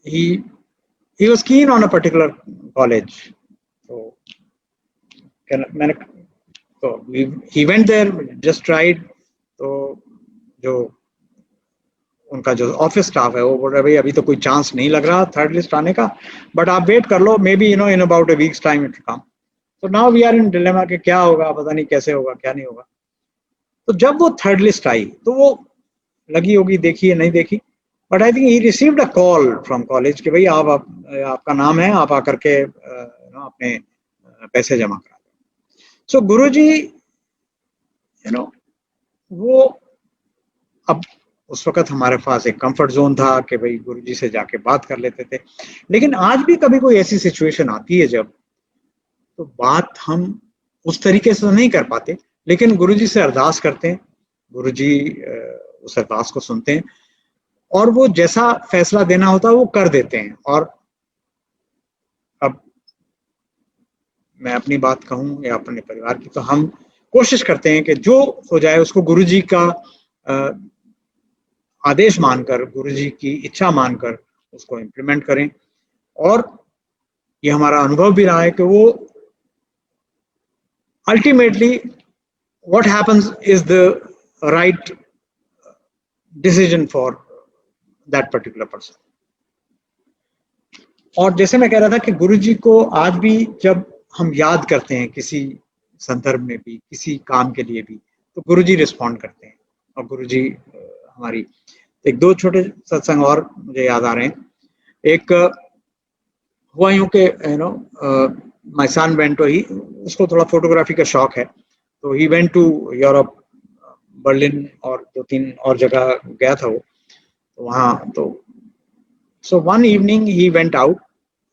[SPEAKER 1] he was keen on a particular college. So he went there, just tried. तो जो उनका जो ऑफिस स्टाफ है वो बोल रहा है भाई अभी तो कोई चांस नहीं लग रहा थर्ड लिस्ट आने का, बट आप वेट कर लो, maybe in about a weeks time it come. तो now we are in dilemma कि क्या होगा, पता नहीं कैसे होगा, क्या नहीं होगा. तो जब वो थर्ड लिस्ट आई तो वो लगी होगी, देखी है नहीं देखी, but I think he received a call from college कि भाई आपका नाम है, आप आकर के अपने पैसे जमा करा दो. सो गुरुजी वो अब उस वक्त हमारे पास एक कंफर्ट जोन था कि भाई गुरुजी से जाके बात कर लेते थे. लेकिन आज भी कभी कोई ऐसी सिचुएशन आती है जब, तो बात हम उस तरीके से नहीं कर पाते, लेकिन गुरुजी से अरदास करते हैं, गुरुजी उस अरदास को सुनते हैं और वो जैसा फैसला देना होता है वो कर देते हैं. और अब मैं अपनी बात कहूं या अपने परिवार की, तो हम कोशिश करते हैं कि जो हो जाए उसको गुरुजी का आदेश मानकर, गुरुजी की इच्छा मानकर उसको इम्प्लीमेंट करें. और ये हमारा अनुभव भी रहा है कि वो ultimately what happens is the right decision for that particular person. और जैसे मैं कह रहा था कि गुरुजी को आज भी जब हम याद करते हैं किसी संदर्भ में भी, किसी काम के लिए भी, तो गुरुजी रिस्पॉन्ड करते हैं. और गुरुजी हमारी एक दो छोटे सत्संग और मुझे याद आ रहे हैं. एक हुआ यूं के माय सन वेंट टू, उसको थोड़ा फोटोग्राफी का शौक है, तो he went to Europe, Berlin और 2-3 और जगह गया था वो. तो वहाँ तो so one evening he went out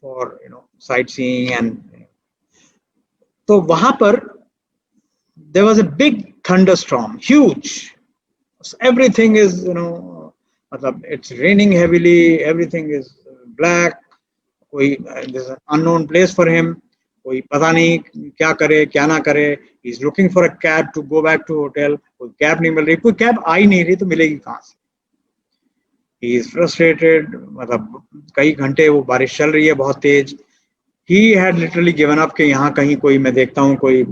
[SPEAKER 1] for sight seeing and तो वहां पर there was a big thunderstorm, huge. Everything is मतलब it's raining heavily, everything is black. कोई there's an unknown place for him, कोई पता नहीं क्या करे क्या ना करे. he is looking for a cab to go back to hotel, कोई कैब नहीं मिल रही, कोई कैब आ ही नहीं रही, तो मिलेगी कहाँ से. he is frustrated, मतलब कई घंटे वो बारिश चल रही है बहुत तेज. he had literally given up कि यहाँ कहीं कोई मैं देखता हूँ कोई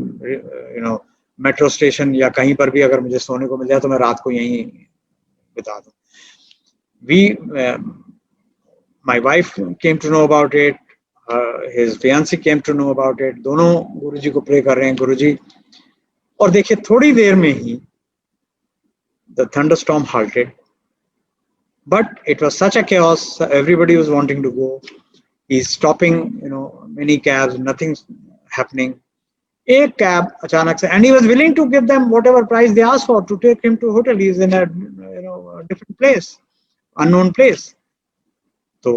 [SPEAKER 1] मेट्रो स्टेशन या कहीं पर भी अगर मुझे सोने को मिल जाए तो मैं रात को यहीं बिता दूं. My wife came to know about it, his fiancée came to know about it. दोनों गुरुजी को प्रे कर रहे हैं, गुरुजी. और देखिए थोड़ी देर में ही the thunderstorm halted, but it was such a chaos, everybody was wanting to go. He's stopping many cabs, nothing's happening. A cab अचानक से, and he was willing to give them whatever price they asked for to take him to hotel. He is in a a different place, unknown place. तो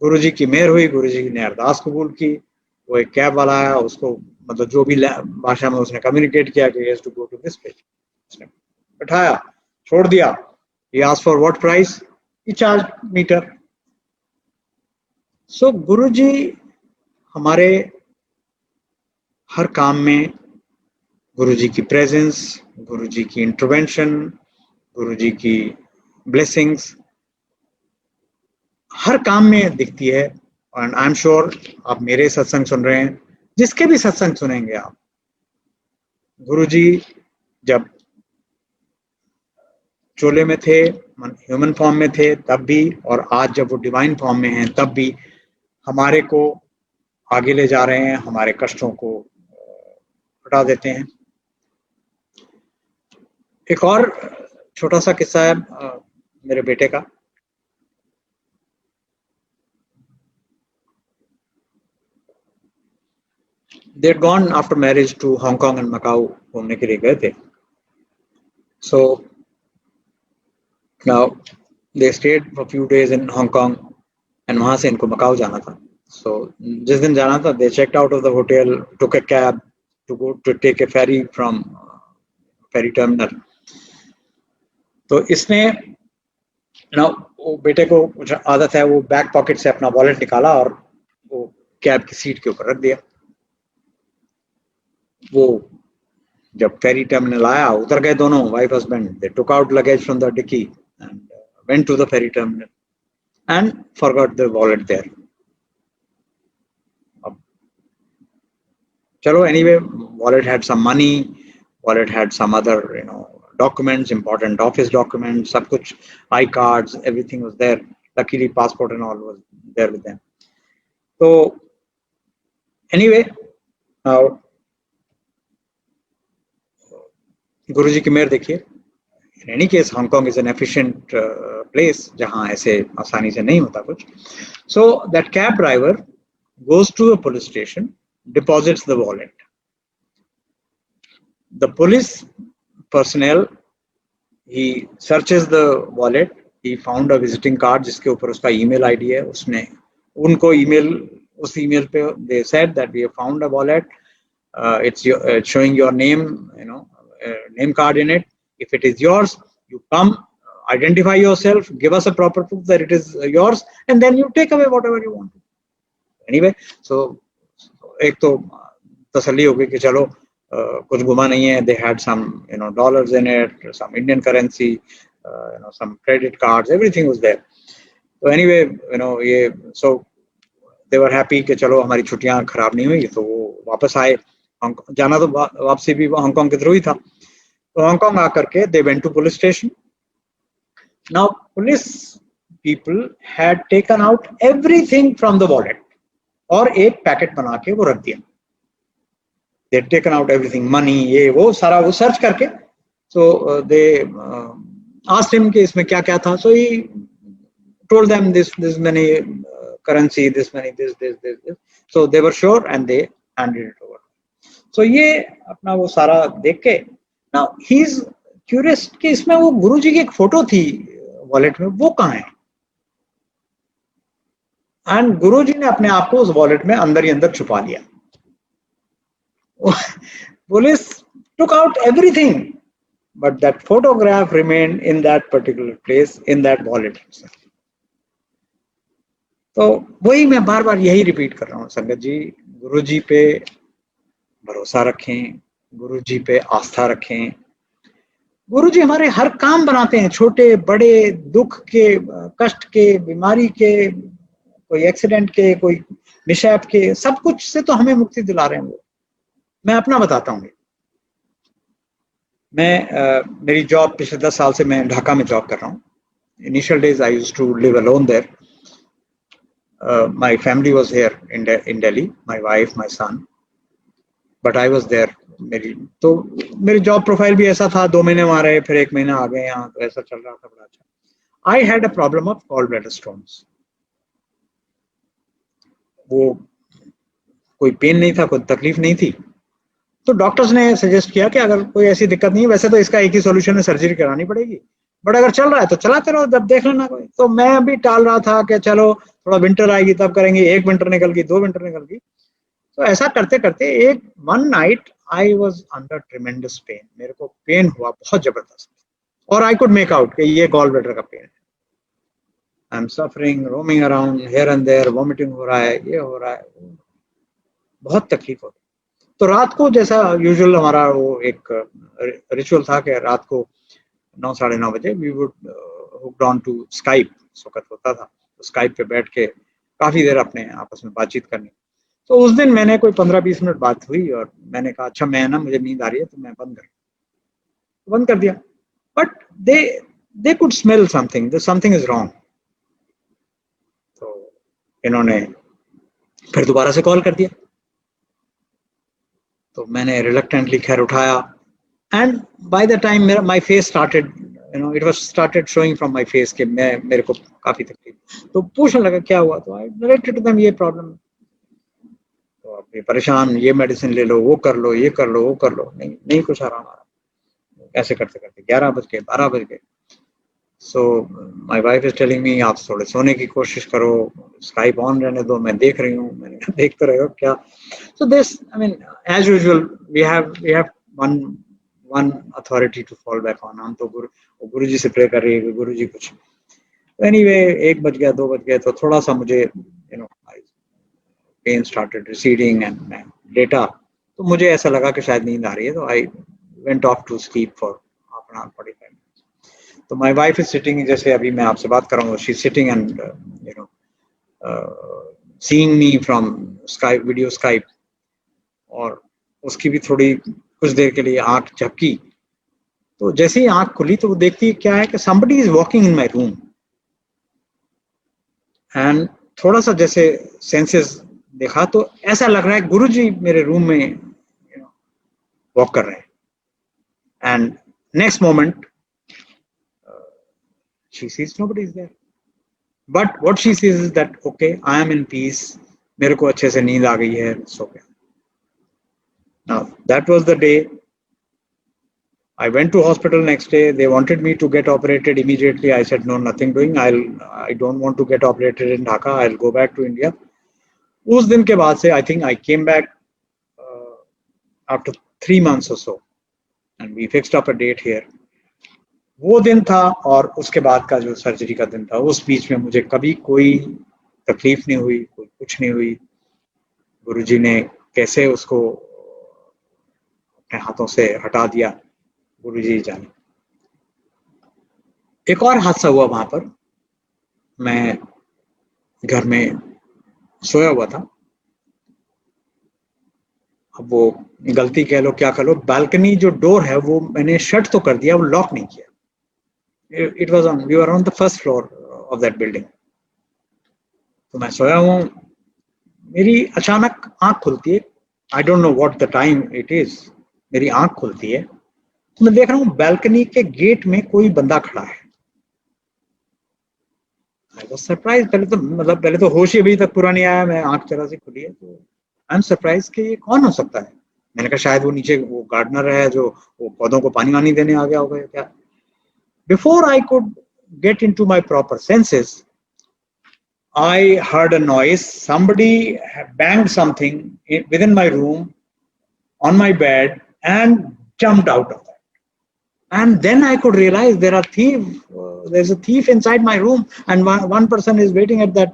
[SPEAKER 1] गुरुजी की मेहर हुई, गुरुजी ने अरदास कबूल की. वो एक कैब वाला आया, उसको मतलब जो भी भाषा में उसने कम्युनिकेट किया कि he has to go to this place. उसने बैठाया, छोड़ दिया. He asked for what price? He charged meter. So गुरुजी हमारे हर काम में, गुरुजी की प्रेजेंस, गुरुजी की इंटरवेंशन, गुरुजी की ब्लेसिंग्स हर काम में दिखती है। एंड आई एम श्योर आप मेरे सत्संग सुन रहे हैं, जिसके भी सत्संग सुनेंगे आप, गुरुजी जब चोले में थे, ह्यूमन फॉर्म में थे तब भी, और आज जब वो डिवाइन फॉर्म में हैं तब भी हमारे को आगे ले जा रहे हैं, हमारे कष्टों को हटा देते हैं। एक और छोटा सा किस्सा है मेरे बेटे का। They had gone after marriage to Hong Kong and Macau घूमने के लिए गए थे। So now they stayed for a few days in Hong Kong and वहाँ से इनको मकाऊ जाना था। So जिस दिन जाना था, they checked out of the hotel, took a cab to go to take a ferry from ferry terminal। तो इसने ना, वो बेटे को कुछ आदत है, वो बैक पॉकेट से अपना वॉलेट निकाला और वो कैब की सीट के ऊपर रख दिया। वो जब फेरी टर्मिनल आया, उतर गए दोनों wife husband. They took out luggage from the dikki and went to the ferry terminal and forgot the wallet there. अब चलो, anyway, wallet had some money, wallet had some other documents, important office documents, सब कुछ, I cards, everything was there. Luckily passport and all was there with them. So anyway, now गुरुजी की मेहर देखिए। In any case, Hong Kong is an efficient place जहाँ ऐसे आसानी से नहीं होता कुछ। So that cab driver goes to the police station, deposits the wallet. The police personnel, he searches the wallet, he found a visiting card जिसके ऊपर उसका email ID है। उसने उनको उस email पे they said that we have found a wallet, it's showing your name, name card in it. If it is yours, you come, identify yourself, give us a proper proof that it is yours, and then you take away whatever you want. Anyway, so एक तो तसल्ली हो गई कि चलो कुछ गुमा नहीं है। They had some dollars in it, some Indian currency, some credit cards, everything was there. So anyway, ये so they were happy कि चलो हमारी छुट्टियां खराब नहीं हुई। तो वो वापस आए। जाना तो वापसी भी हांगकांग के थ्रू ही था। तो हांगकांग आकर के they went to police station. Now police people had taken out everything from the wallet और एक पैकेट बना के वो रख दिया। They had taken out everything, money, ये वो सारा वो सर्च करके। So they asked him कि इसमें क्या क्या था। So he told them this many currency, this many this. So they were sure and they handed it over. So ये अपना वो सारा देख के, now he is curious कि इसमें वो गुरुजी की एक फोटो थी वॉलेट में, वो कहाँ है। एंड गुरुजी ने अपने आप को उस वॉलेट में अंदर ही अंदर छुपा लिया। Police took out everything, but that photograph remained in that particular place, in that wallet itself. तो वही मैं बार बार यही रिपीट कर रहा हूँ संगत जी, गुरुजी पे भरोसा रखें, गुरुजी पे आस्था रखें। गुरुजी हमारे हर काम बनाते हैं, छोटे बड़े, दुख के, कष्ट के, बीमारी के, कोई एक्सीडेंट के, कोई मिशैप के, सब कुछ से तो हमें मुक्ति दिला रहे हैं वो। मैं अपना बताता हूँ। मेरी जॉब पिछले 10 साल से मैं ढाका में जॉब कर रहा हूँ। Initial days I used to live alone there. My family was here in Delhi, my wife, my son, but I was there. मेरी जॉब प्रोफाइल भी ऐसा था, 2 महीने वहां रहे, फिर 1 महीना आ गए यहाँ, तो ऐसा चल रहा था बड़ा अच्छा। I had a problem of gall bladder stones. वो कोई पेन नहीं था, कोई तकलीफ नहीं थी। तो डॉक्टर्स ने सजेस्ट किया कि अगर कोई ऐसी दिक्कत नहीं है, वैसे तो इसका एक ही सॉल्यूशन है, सर्जरी करानी पड़ेगी, बट अगर चल रहा है तो चलाते रहो, जब देख लेना कोई। तो मैं भी टाल रहा था कि चलो थोड़ा विंटर आएगी तब करेंगे। 1 विंटर निकल गई, 2 विंटर निकल गई। तो ऐसा करते करते एक one night I was under tremendous pain. मेरे को पेन हुआ बहुत जबरदस्त, और आई कुड मेक आउट कि ये गॉल ब्लैडर का पेन है। I am suffering, roaming around here and there, vomiting हो रहा है, ये हो रहा है, बहुत तकलीफ हो रही। तो रात को जैसा यूजुअल हमारा वो एक रिचुअल था कि रात को 9 साढ़े 9 बजे we would hooked on to Skype, उस वक्त होता था। स्काइप पे बैठ के काफी देर अपने आपस में बातचीत करनी। तो उस दिन मैंने कोई 15-20 मिनट बात हुई और मैंने कहा अच्छा मैं ना, मुझे नींद आ रही है तो मैं बंद कर दिया। But they could smell something, something is wrong. तो इन्होंने फिर दोबारा से कॉल कर दिया, तो मैंने रिलक्टेंटली खैर उठाया। एंड बाय द टाइम मेरा my face started, it was started showing from my face कि मेरे को काफी तकलीफ। तो पूछने लगा क्या हुआ, तो आई नरेटेड टू देम ये प्रॉब्लम। तो आप ये परेशान, ये मेडिसिन ले लो, वो कर लो, ये कर लो, वो कर लो, नहीं कुछ आराम आ रहा। ऐसे करते करते 11 बज गए, 12 बज गए। So my wife is telling me आप थोड़े सोने की कोशिश करो, स्काइप ऑन रहने दो, मैं देख रही हूँ। मैंने कहा देखते रहे हो क्या। So this I mean as usual we have one authority to fall back on. हम तो गुरु जी से प्रे कर रही है कि गुरु जी कुछ। एनीवे 1 बज गया, 2 बज गए, तो थोड़ा सा मुझे पेन स्टार्टेड रिसीडिंग एंड मैं लेटा। तो मुझे ऐसा लगा कि शायद नींद आ रही है, तो I went off to sleep for half an hour 45 minutes. तो माय वाइफ इज सिटिंग, जैसे अभी मैं आपसे बात कर रहा हूँ, she is sitting and seeing me from Skype, video Skype. और उसकी भी थोड़ी कुछ देर के लिए आंख झपकी। तो जैसे ही आंख खुली तो वो देखती है क्या है कि somebody is walking in my room। And थोड़ा सा जैसे सेंसेस देखा तो ऐसा लग रहा है गुरुजी मेरे रूम में वॉक कर रहे हैं। And next moment she sees nobody is there, but what she sees is that okay, I am in peace, मेरे को अच्छे से नींद आ गई है, सो गया। Now that was the day I went to hospital next day. They wanted me to get operated immediately. I said no, nothing doing. I don't want to get operated in Dhaka. I'll go back to India. उस दिन के बाद से I think I came back after 3 months or so, and we fixed up a date here. वो दिन था और उसके बाद का जो सर्जरी का दिन था, उस बीच में मुझे कभी कोई तकलीफ नहीं हुई, कोई कुछ नहीं हुई। गुरुजी ने कैसे उसको अपने हाथों से हटा दिया, गुरुजी जाने। एक और हादसा हुआ वहां पर। मैं घर में सोया हुआ था। अब वो गलती कह लो क्या कह लो, बालकनी जो डोर है वो मैंने शट तो कर दिया, वो लॉक नहीं किया। It was on, we were on the first floor of that building। तो मैं सोया हूँ, मेरी अचानक आंख खुलती है। आई don't know what the time it is. मेरी आंख खुलती है तो मैं देख रहा हूँ बालकनी के गेट में कोई बंदा खड़ा है। I was surprise. पहले तो होश ही अभी तक पूरा नहीं आया, मैं आंख जरा सी खुली है तो आई एम सरप्राइज कि ये कौन हो सकता है। मैंने कहा शायद वो नीचे वो गार्डनर है जो वो पौधों को पानी वानी देने आ गया होगा क्या। Before I could get into my proper senses, I heard a noise. Somebody had banged something within my room on my bed and jumped out of that. And then I could realize there are there's a thief inside my room, and one person is waiting at that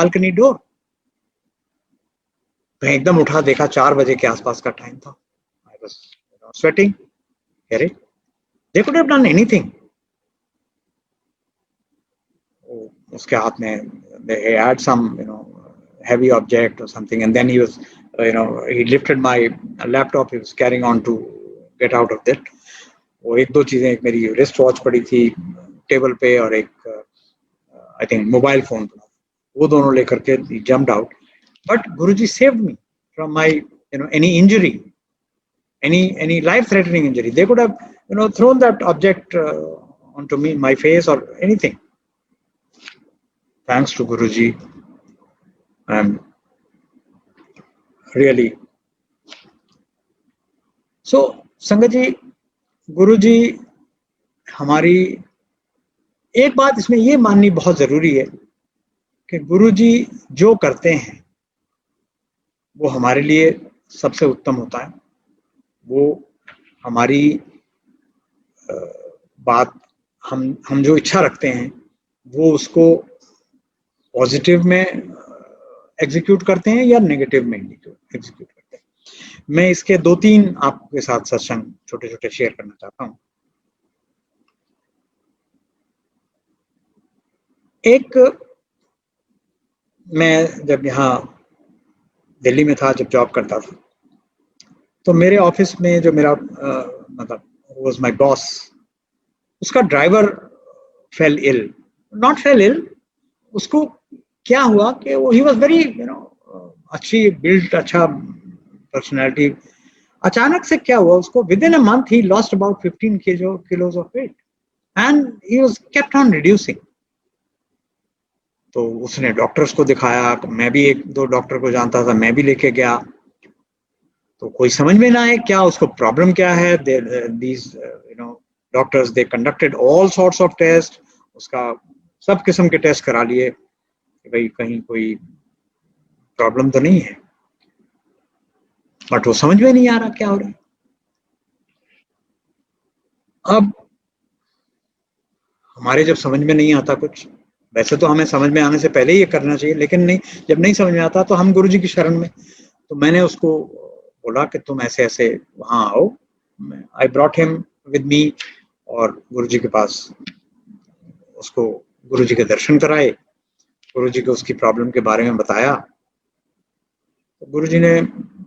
[SPEAKER 1] balcony door. मैं एकदम उठा, देखा 4 बजे के आसपास का टाइम था। I was sweating. They could have done anything. उसके हाथ में he had some heavy object or something, and then he was he lifted my laptop he was carrying on to get out of that। वो 1-2 चीजें, एक मेरी रिस्ट वॉच पड़ी थी टेबल पे और एक आई थिंक मोबाइल फोन, वो दोनों लेकर के he jumped out। But Guruji saved me from my any injury, any life threatening injury। They could have thrown that object onto me, my face or anything। Thanks to Guruji, I'm really so। संगत जी, गुरुजी हमारी एक बात इसमें ये माननी बहुत जरूरी है कि गुरुजी जो करते हैं वो हमारे लिए सबसे उत्तम होता है। वो हमारी बात, हम जो इच्छा रखते हैं वो उसको पॉजिटिव में एग्जीक्यूट करते हैं या नेगेटिव में एग्जीक्यूट करते हैं। मैं इसके 2-3 आपके साथ सत्संग छोटे छोटे शेयर करना चाहता हूँ। एक मैं जब यहाँ दिल्ली में था, जब जॉब करता था, तो मेरे ऑफिस में जो मेरा मतलब वाज माय बॉस, उसका driver fell ill, not fell ill, उसको क्या हुआ कि वो ही वाज वेरी अच्छी बिल्ट, अच्छा पर्सनालिटी। अचानक से क्या हुआ, उसको विद इन अ मंथ ही lost about 15 kilos of weight and he was kept on reducing. तो उसने डॉक्टर्स को दिखाया, मैं भी एक दो डॉक्टर को जानता था, मैं भी लेके गया, तो कोई समझ में ना आए क्या उसको प्रॉब्लम क्या है। These doctors they conducted all sorts of test, उसका सब किस्म के टेस्ट करा लिए कि भाई कहीं कोई प्रॉब्लम तो नहीं है, बट वो समझ में नहीं आ रहा क्या हो रहा है। अब हमारे जब समझ में नहीं आता कुछ, वैसे तो हमें समझ में आने से पहले ही ये करना चाहिए, लेकिन नहीं, जब नहीं समझ में आता तो हम गुरुजी की शरण में। तो मैंने उसको बोला कि तुम ऐसे ऐसे वहां आओ। I brought him with me, और गुरुजी के पास उसको गुरुजी के दर्शन कराए, गुरुजी को उसकी प्रॉब्लम के बारे में बताया। तो गुरुजी ने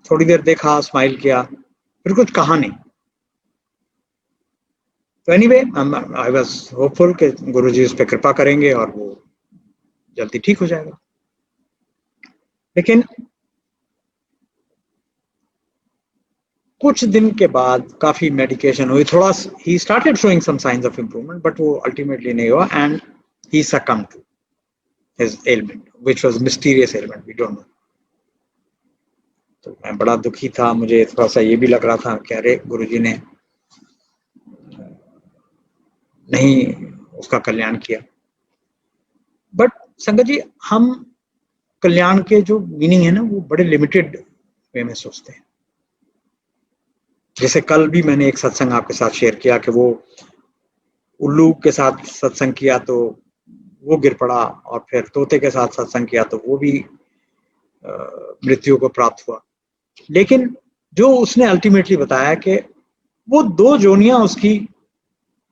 [SPEAKER 1] थोड़ी देर देखा, स्माइल किया, फिर कुछ कहा नहीं। तो एनीवे आई वाज होपफुल कि गुरुजी उस पर कृपा करेंगे और वो जल्दी ठीक हो जाएगा। लेकिन कुछ दिन के बाद काफी मेडिकेशन हुई, थोड़ा he started showing some signs of improvement, but वो अल्टीमेटली नहीं हुआ and he succumbed to his ailment which was mysterious ailment, we don't know. तो मैं बड़ा दुखी था, मुझे थोड़ा सा ये भी लग रहा था कि अरे गुरुजी ने नहीं उसका कल्याण किया। बट संगत जी, हम कल्याण के जो मीनिंग है ना, वो बड़े लिमिटेड वे में सोचते हैं। जैसे कल भी मैंने एक सत्संग आपके साथ शेयर किया कि वो उल्लू के साथ सत्संग किया तो वो गिर पड़ा, और फिर तोते के साथ सत्संग किया तो वो भी मृत्यु को प्राप्त हुआ। लेकिन जो उसने अल्टीमेटली बताया कि वो दो जोनियां उसकी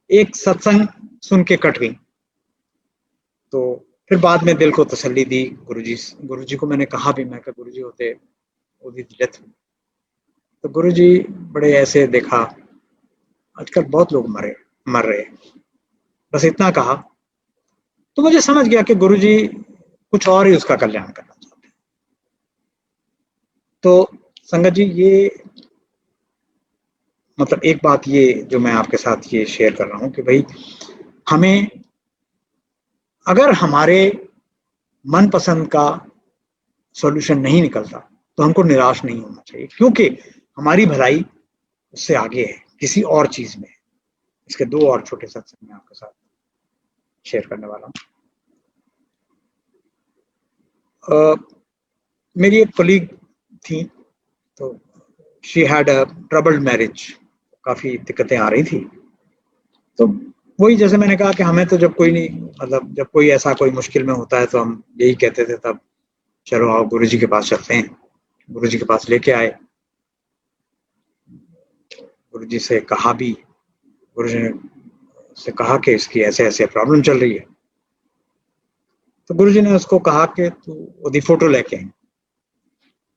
[SPEAKER 1] एक सत्संग सुन के कट गई। तो फिर बाद में दिल को तसल्ली दी गुरुजी को मैंने कहा भी, मैं गुरुजी होते ओदी डेथ। तो गुरुजी बड़े ऐसे देखा, आजकल बहुत लोग मर रहे, बस इतना कहा। तो मुझे समझ गया कि गुरुजी कुछ और ही उसका कल्याण करना चाहते हैं। तो संगत जी, ये मतलब एक बात ये जो मैं आपके साथ ये शेयर कर रहा हूं कि भाई हमें, अगर हमारे मनपसंद का सॉल्यूशन नहीं निकलता तो हमको निराश नहीं होना चाहिए, क्योंकि हमारी भलाई उससे आगे है किसी और चीज में। इसके दो और छोटे सत्संग मैं आपके साथ शेयर करने वाला हूँ। मेरी एक कलीग थी, तो she had a troubled marriage, काफी दिक्कतें आ रही थी। तो वही जैसे मैंने कहा कि हमें तो जब कोई नहीं, मतलब जब कोई ऐसा कोई मुश्किल में होता है तो हम यही कहते थे तब, चलो आओ गुरुजी के पास चलते हैं। गुरुजी के पास लेके आए, गुरुजी से कहा भी, गुरुजी ने से कहा कि इसकी ऐसे ऐसे प्रॉब्लम चल रही है। तो गुरुजी ने उसको कहा कि तू ओदी फोटो लेके आई।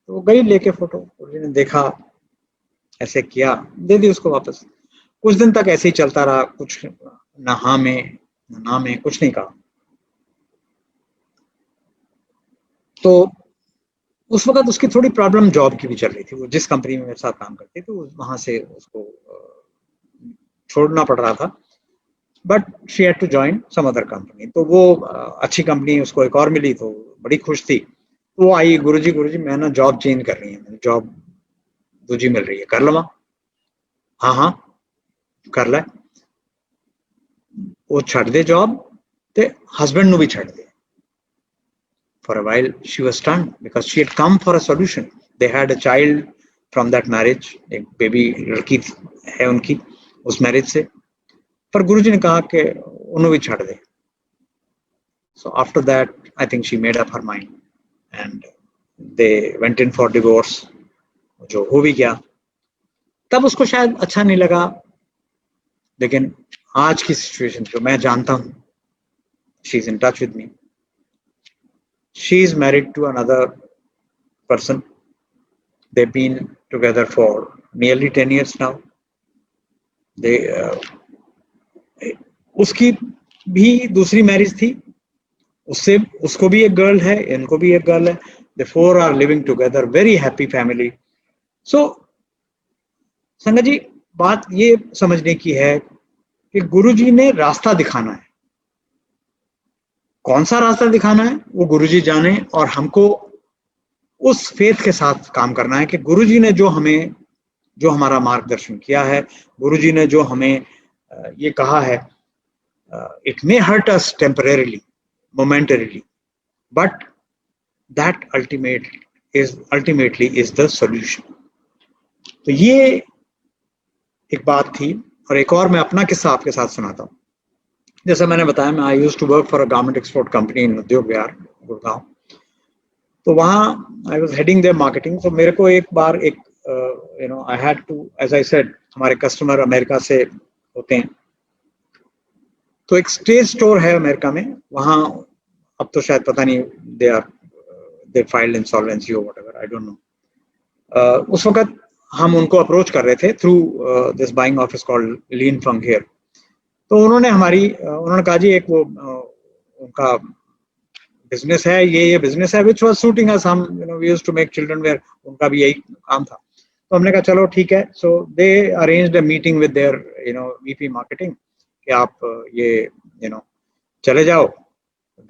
[SPEAKER 1] तो वो गई लेके फोटो, गुरुजी ने देखा, ऐसे किया, दे दी उसको वापस। कुछ दिन तक ऐसे ही चलता रहा, कुछ ना हाँ में ना में, कुछ नहीं कहा। तो उस वक्त उसकी थोड़ी प्रॉब्लम जॉब की भी चल रही थी, वो जिस कंपनी में मेरे साथ काम करती थी वहां से उसको छोड़ना पड़ रहा था, but she had to join some other company. तो वो अच्छी कंपनी उसको एक और मिली, तो बड़ी खुश थी। तो वो आई, गुरुजी मैं ना जॉब चेंज कर रही है, जॉब दूजी मिल रही है, कर लवा? हाँ हाँ कर ले। वो छड़ दे जॉब ते हस्बैंड नु भी छड़ दे। For a while she was stunned because she had come for a solution. They had a child from that marriage, एक बेबी लड़की है उनकी उस मैरिज से। पर गुरुजी ने कहा कि उन्हें भी छड़ दे। So after that I think she made up her mind and they went in for divorce, जो हो भी गया। तब उसको शायद अच्छा नहीं लगा, लेकिन आज की सिचुएशन जो मैं जानता हूँ, she is in touch with me, She is married to another person. They've been together for nearly 10 years now. They उसकी भी दूसरी मैरिज थी, उससे उसको भी एक गर्ल है, इनको भी एक गर्ल है. The four are living together, very happy family. So संगत जी, बात ये समझने की है कि गुरुजी ने रास्ता दिखाना है. कौन सा रास्ता दिखाना है वो गुरुजी जाने, और हमको उस फेथ के साथ काम करना है कि गुरुजी ने जो हमारा मार्गदर्शन किया है, गुरुजी ने जो हमें ये कहा है, it may hurt us temporarily, momentarily, but that ultimately is the solution. तो ये एक बात थी. और एक और मैं अपना किस्सा आपके साथ सुनाता हूँ. जैसा मैंने बताया, मैं I used to work for a garment export company in Udyog Vihar, Gurgaon. तो वहाँ I was heading there marketing. तो मेरे को एक बार एक I had to, as I said, हमारे कस्टमर अमेरिका से होते हैं. तो एक स्टेज स्टोर है अमेरिका में, वहाँ अब तो शायद पता नहीं, दे फाइल्ड इंसॉल्वेंसी और व्हाटएवर, आई डोंट नो. उस वक्त हम उनको अप्रोच कर रहे थे through this buying office called Li Fung here. तो उन्होंने कहा जी एक वो उनका बिजनेस है, ये बिजनेस है विच वाज सूटिंग अस. हम we used to make children wear, उनका भी यही काम था. तो हमने कहा चलो ठीक है. So they arranged a meeting with their VP marketing कि आप ये चले जाओ.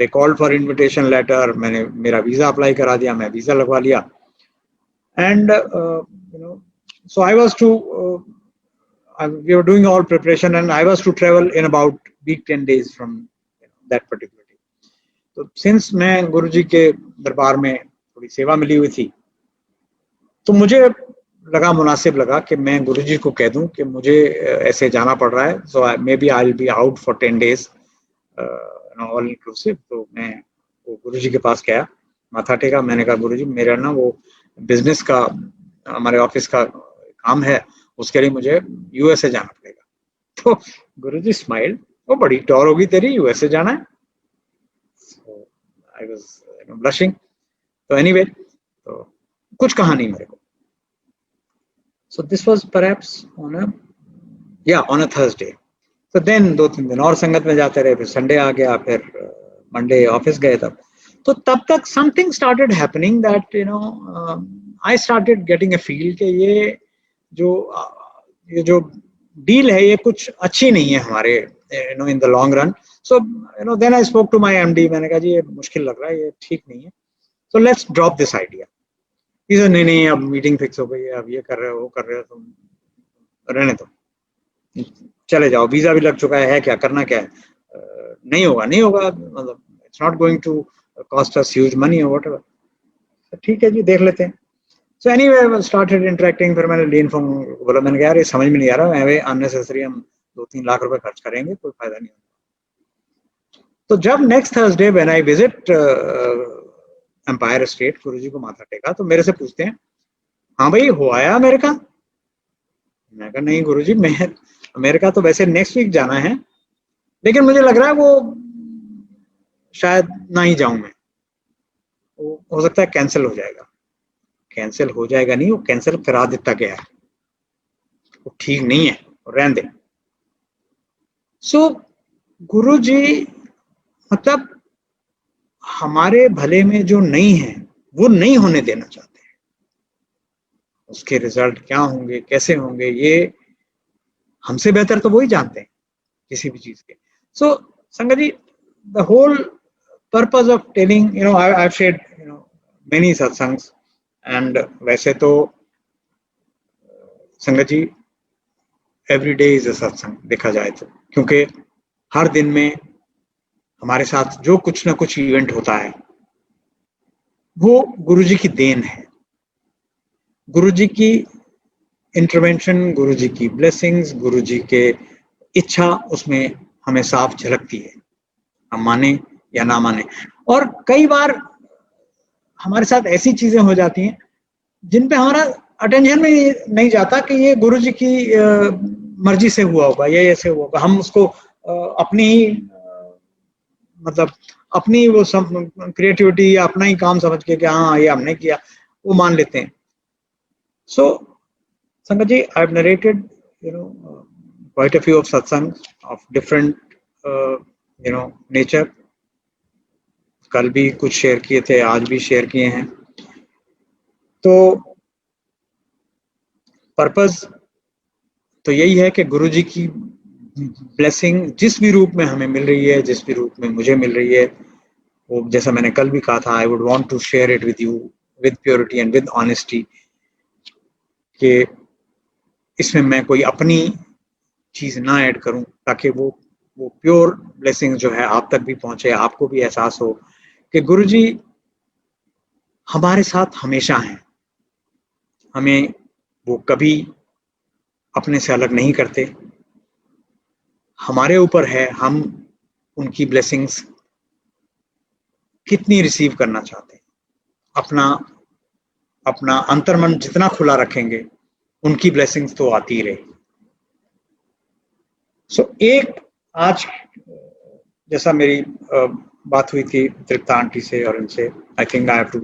[SPEAKER 1] They called for invitation letter. मैंने मेरा वीजा अप्लाई करा दिया, मैं वीजा लगवा लिया. And so I was to we were doing all preparation and I was to travel in about week 10 days from that particular day. तो since मैं गुरुजी के दरबार में थोड़ी सेवा मिली हुई थी, तो मुझे मुनासिब लगा कि मैं गुरुजी को कह दूं कि मुझे ऐसे जाना पड़ रहा है. so maybe I'll be out for 10 days all inclusive. तो मैं वो गुरुजी के पास गया, माथा टेका. मैंने कहा गुरुजी, मेरा ना वो बिजनेस का, हमारे ऑफिस का काम है, उसके लिए मुझे यूएसए जाना पड़ेगा. तो गुरुजी स्माइल, वो बड़ी टॉर होगी तेरी, यूएसए जाना है. I was blushing. तो एनीवे, तो कुछ कहा नहीं मेरे को. So this was perhaps on a Thursday. तो देन 2-3 दिन और संगत में जाते रहे. फिर संडे आ गया, फिर मंडे ऑफिस गए. तब तक something started happening that I started getting a feel कि ये जो डील है ये कुछ अच्छी नहीं है हमारे in the long run. So then I spoke to my MD. मैंने कहा जी ये मुश्किल लग रहा है, ये ठीक नहीं है, so let's drop this idea. नहीं, अब मीटिंग फिक्स हो गई है, अब ये कर रहे हो, वो कर रहे हो, तुम रहने दो, चले जाओ, वीजा भी लग चुका है, क्या करना क्या है. नहीं होगा, मतलब it's not going to cost us huge money और व्हाटएवर. ठीक है जी, देख लेते हैं. So anyway, I started interacting. फिर मैंने लीन फंग बोला, मैंने कहा यार ये समझ में नहीं आ रहा, मैं अननेसेसरी हम 2-3 लाख रुपए खर्च करेंगे, कोई फायदा नहीं होगा. तो जब next Thursday when I visit Empire State, Guruji को माथा टेका, तो मेरे से पूछते हैं, हाँ भाई हो आया अमेरिका? मैं कहा नहीं गुरुजी, मैं अमेरिका तो वैसे नेक्स्ट वीक जाना है, लेकिन मुझे लग रहा है वो शायद ना ही जाऊं मैं, हो सकता है कैंसिल हो जाएगा. कैंसिल हो जाएगा नहीं, वो कैंसिल करा देता गया है, वो ठीक नहीं है, रहने दे. सो गुरुजी मतलब हमारे भले में जो नहीं है वो नहीं होने देना चाहते हैं. उसके रिजल्ट क्या होंगे, कैसे होंगे, ये हमसे बेहतर तो वही जानते हैं किसी भी चीज के. So sangat ji, the whole purpose of telling, I have shared many satsangs. And वैसे तो sangat ji every day is a satsang देखा जाए तो, क्योंकि हर दिन में हमारे साथ जो कुछ ना कुछ इवेंट होता है वो गुरुजी की देन है, गुरुजी की इंटरवेंशन, गुरुजी की ब्लेसिंग्स, गुरुजी के इच्छा उसमें हमें साफ झलकती है, हम माने या ना माने. और कई बार हमारे साथ ऐसी चीजें हो जाती हैं जिन पे हमारा अटेंशन में नहीं जाता कि ये गुरुजी की मर्जी से हुआ होगा या ऐसे हुआ होगा. हम उसको अपनी ही मतलब अपनी वो सब क्रिएटिविटी या अपना ही काम समझ के कि हाँ ये हमने किया, वो मान लेते हैं. So Sangat ji, I've narrated, quite a few of satsangs of different, nature. कल भी कुछ शेयर किए थे, आज भी शेयर किए हैं. तो पर्पस तो यही है कि गुरुजी की ब्लेसिंग जिस भी रूप में हमें मिल रही है, जिस भी रूप में मुझे मिल रही है, वो जैसा मैंने कल भी कहा था, I would want to share it with you with purity and with honesty, कि इसमें मैं कोई अपनी चीज ना ऐड करूं, ताकि वो प्योर ब्लेसिंग जो है आप तक भी पहुंचे, आपको भी एहसास हो कि गुरुजी हमारे साथ हमेशा हैं. हमें वो कभी अपने से अलग नहीं करते. हमारे ऊपर है हम उनकी ब्लेसिंग्स कितनी रिसीव करना चाहते हैं. अपना अंतर्मन जितना खुला रखेंगे, उनकी ब्लेसिंग्स तो आती ही रहेगी. सो एक आज जैसा मेरी बात हुई थी तृप्ता आंटी से और इनसे, I think I have to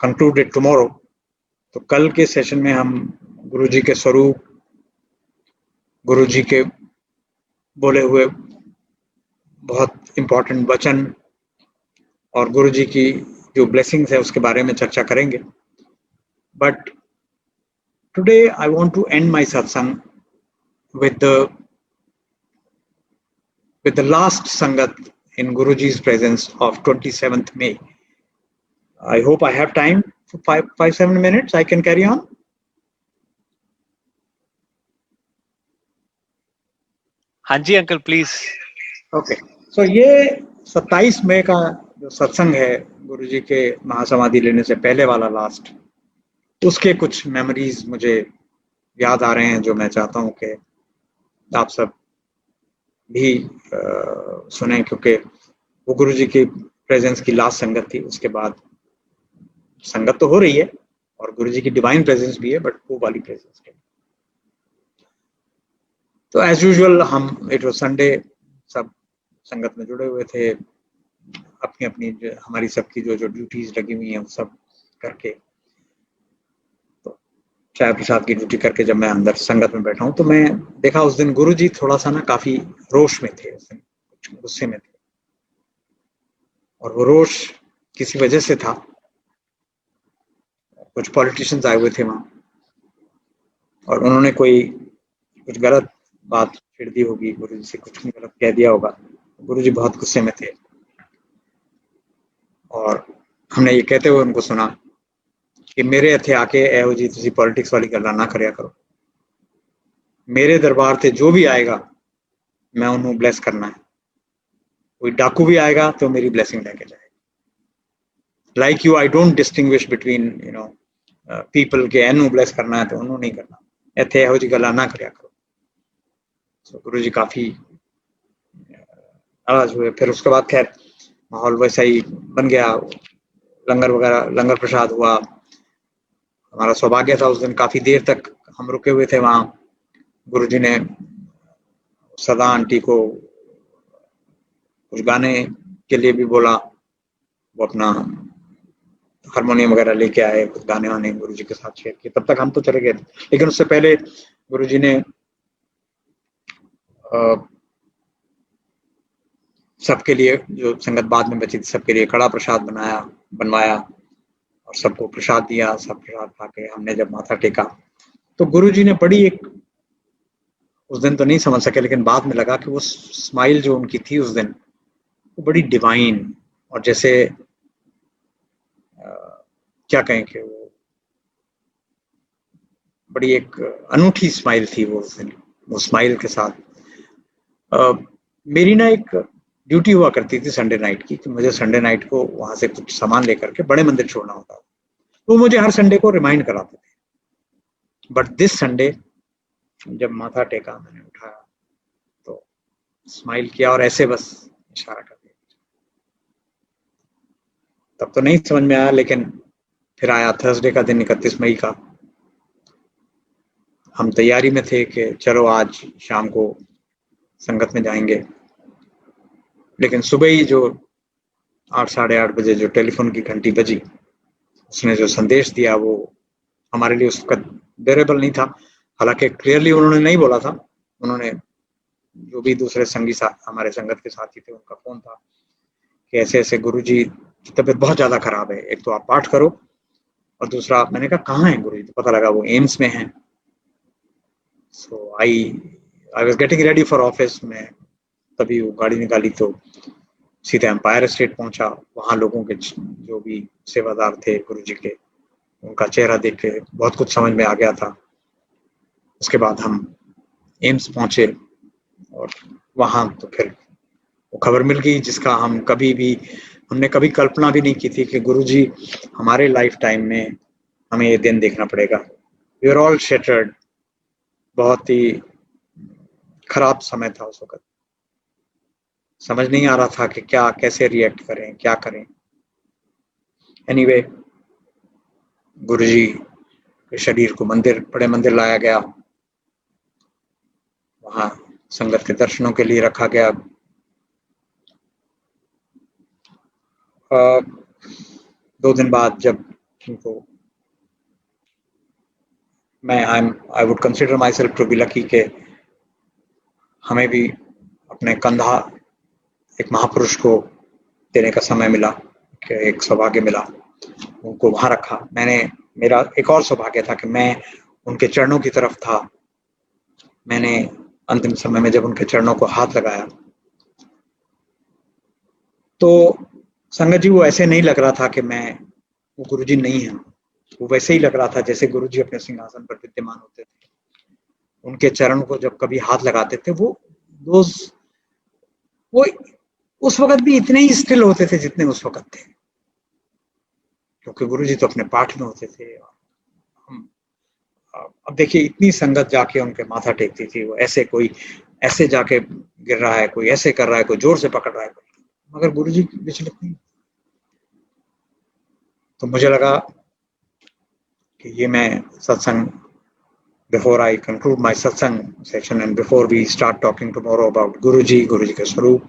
[SPEAKER 1] conclude it tomorrow. तो कल के सेशन में हम गुरुजी के स्वरूप, गुरुजी के बोले हुए बहुत इंपॉर्टेंट वचन और गुरुजी की जो ब्लेसिंग्स है उसके बारे में चर्चा करेंगे. But today I want to end my satsang with the last sangat in Guruji's presence of 27th May. I hope I have time for 5-7 minutes. I can carry on.
[SPEAKER 2] हाँ जी अंकल प्लीज.
[SPEAKER 1] ओके. सो ये 27 मई का जो सत्संग है गुरुजी के महासमाधि लेने से पहले वाला लास्ट, उसके कुछ मेमोरीज मुझे याद आ रहे हैं, जो मैं चाहता हूँ कि आप सब भी सुने, क्योंकि वो गुरुजी की प्रेजेंस की लास्ट संगत थी. उसके बाद संगत तो हो रही है और गुरुजी की डिवाइन प्रेजेंस भी है, बट वो वाली प्रेजेंस है. तो एज यूजुअल हम, इट वाज संडे, सब संगत में जुड़े हुए थे, अपनी अपनी हमारी सबकी जो ड्यूटीज लगी हुई हैं वो सब करके. तो चाय प्रसाद की ड्यूटी करके जब मैं अंदर संगत में बैठा हूँ, तो मैं देखा उस दिन गुरुजी थोड़ा सा ना काफी रोष में थे, उस दिन कुछ गुस्से में थे. और वो रोष किसी वजह से था. कुछ पॉलिटिशियंस आए हुए थे वहां और उन्होंने कुछ गलत बात छेड़ दी होगी, गुरुजी से कुछ गलत कह दिया होगा. गुरुजी बहुत गुस्से में थे और हमने ये कहते हुए उनको सुना कि मेरे इत्थे आके एहो जी तुसी पॉलिटिक्स वाली गल्लां ना करया करो. मेरे दरबार से जो भी आएगा मैं उन्होंने ब्लेस करना है. कोई डाकू भी आएगा तो मेरी ब्लेसिंग लेके जाएगा. Like you, I don't distinguish between people के एनू ब्लेस करना है तो उन्होंने नहीं करना. इत्थे एहो जी गल्लां ना करया करो. तो गुरुजी काफी नाराज हुए. फिर उसके बाद खैर माहौल वैसा ही बन गया. लंगर वगैरह, लंगर प्रसाद हुआ. हमारा सौभाग्य था उस दिन काफी देर तक हम रुके हुए थे वहां. गुरुजी ने सदा आंटी को कुछ गाने के लिए भी बोला. वो अपना हारमोनियम वगैरह लेके आए, कुछ गाने वाने गुरुजी के साथ शेयर किए. तब तक हम तो चले गए थे, लेकिन उससे पहले गुरुजी ने सबके लिए, जो संगत बाद में बची थी, सबके लिए कड़ा प्रसाद बनवाया और सबको प्रसाद दिया. सब प्रसाद खा के हमने जब माथा टेका तो गुरुजी ने बड़ी एक, उस दिन तो नहीं समझ सके लेकिन बाद में लगा कि वो स्माइल जो उनकी थी उस दिन, वो बड़ी डिवाइन और जैसे क्या कहें कि वो बड़ी एक अनूठी स्माइल थी वो उस दिन. वो स्माइल के साथ मेरी ना एक ड्यूटी हुआ करती थी संडे नाइट की, कि मुझे संडे नाइट को वहां से कुछ सामान लेकर के बड़े मंदिर छोड़ना होता. तो मुझे हर संडे को रिमाइंड कराते थे. बट दिस संडे जब माथा टेका, मैंने उठाया तो स्माइल किया और ऐसे बस इशारा कर दिया. तब तो नहीं समझ में आया, लेकिन फिर आया थर्सडे का दिन, 31 मई का. हम तैयारी में थे कि चलो आज शाम को संगत में जाएंगे, लेकिन सुबह ही जो 8 साढ़े 8 बजे जो टेलीफोन की घंटी बजी, उसने जो संदेश दिया वो हमारे लिए उस वक़्त बेरेबल नहीं था। हालाँकि क्लियरली उन्होंने नहीं बोला था। उन्होंने जो भी दूसरे संगी हमारे संगत के साथी थे, उनका फ़ोन था कि ऐसे-ऐसे गुरुजी की तबीयत बहुत ज़्यादा ख़राब है। एक तो आप पाठ करो और दूसरा मैंने कहा कहाँ हैं गुरुजी? तो पता लगा वो एम्स में हैं। So I was getting ready for office. मैं तभी वो गाड़ी निकाली तो सीधे एम्पायर स्टेट पहुँचा। वहाँ लोगों के जो भी सेवादार थे गुरुजी के, उनका चेहरा देख के बहुत कुछ समझ में आ गया था। उसके बाद हम एम्स पहुँचे और वहाँ तो फिर वो खबर मिल गई जिसका हमने कभी कल्पना भी नहीं की थी कि गुरुजी हमारे लाइफ टाइम में हमें ये दिन देखना पड़ेगा। We are all shattered. बहुत ही खराब समय था उस वक़्त। समझ नहीं आ रहा था कि क्या कैसे रिएक्ट करें, क्या करें? एनीवे गुरुजी के शरीर को बड़े मंदिर लाया गया। वहाँ संगत के दर्शनों के लिए रखा गया। 2 दिन बाद जब उनको I would consider myself to be lucky कि हमें भी अपने कंधा एक महापुरुष को देने का समय मिला, कि एक सौभाग्य मिला, उनको वहाँ रखा। मेरा एक और सौभाग्य था कि मैं उनके चरणों की तरफ था। मैंने अंतिम समय में जब उनके चरणों को हाथ लगाया, तो संगत जी वो ऐसे नहीं लग रहा था कि वो गुरुजी नहीं हैं। वो वैसे ही लग रहा था जैसे गुरुजी अपने सिंहासन पर विद्यमान होते थे। उनके चरण को जब कभी हाथ लगाते थे, वो उस वक़्त भी इतने ही स्टिल होते थे जितने उस वक़्त थे। क्योंकि गुरुजी तो अपने पाठ में होते थे। हम अब देखिए इतनी संगत जाके उनके माथा टेकती थी। वो ऐसे जाके गिर रहा है, कोई ऐसे कर रहा है, कोई ज़ोर से पकड़ रहा है, मगर गुरुजी विचलित नहीं। तो मुझे लगा कि ये मैं सत्संग, before I conclude my satsang session and before we start talking tomorrow about गुरुजी के स्वरूप,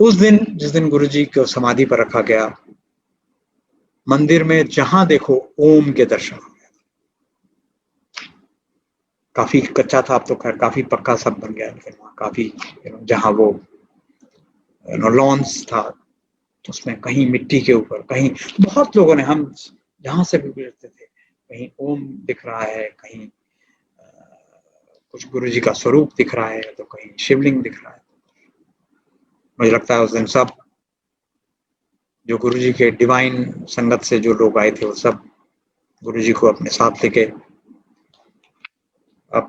[SPEAKER 1] उस दिन जिस दिन गुरुजी को समाधि पर रखा गया, मंदिर में जहां देखो ओम के दर्शन हो गए। काफी कच्चा था, अब तो खैर काफी पक्का सब बन गया, लेकिन वहाँ काफी जहां वो लॉन्स था, उसमें कहीं मिट्टी के ऊपर, कहीं बहुत लोगों ने, हम जहां से भी गुजरते थे, कहीं ओम दिख रहा है, कहीं कुछ गुरुजी का स्वरूप दिख रहा है, तो कहीं शिवलिंग दिख रहा है। मुझे लगता है उस दिन सब जो गुरुजी के डिवाइन संगत से जो लोग आए थे, वो सब गुरुजी को अपने साथ लेके अब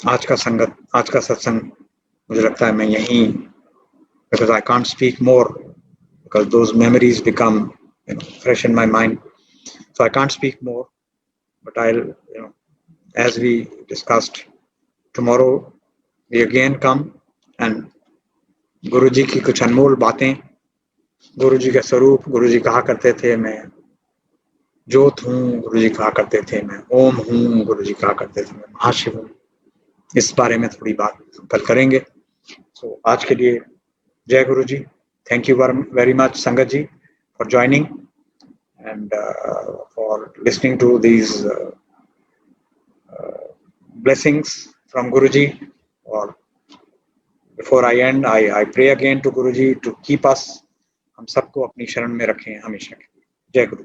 [SPEAKER 1] आज का सत्संग मुझे लगता है मैं यहीं, because I can't speak more, because those memories become fresh in my mind, so I can't speak more, but I'll as we discussed, tomorrow we again come and गुरुजी की कुछ अनमोल बातें, गुरुजी का स्वरूप, गुरुजी कहा करते थे मैं ज्योत हूँ, गुरुजी कहा करते थे मैं ओम हूँ, गुरुजी कहा करते थे मैं महाशिव हूँ। इस बारे में थोड़ी बात कल करेंगे। सो आज के लिए जय गुरुजी। थैंक यू very much संगत जी for joining and for listening to these blessings from Guruji. Or before I end, I pray again to Guruji to keep us, हम सबको अपनी शरण में रखें हमेशा के लिए। जय गुरु।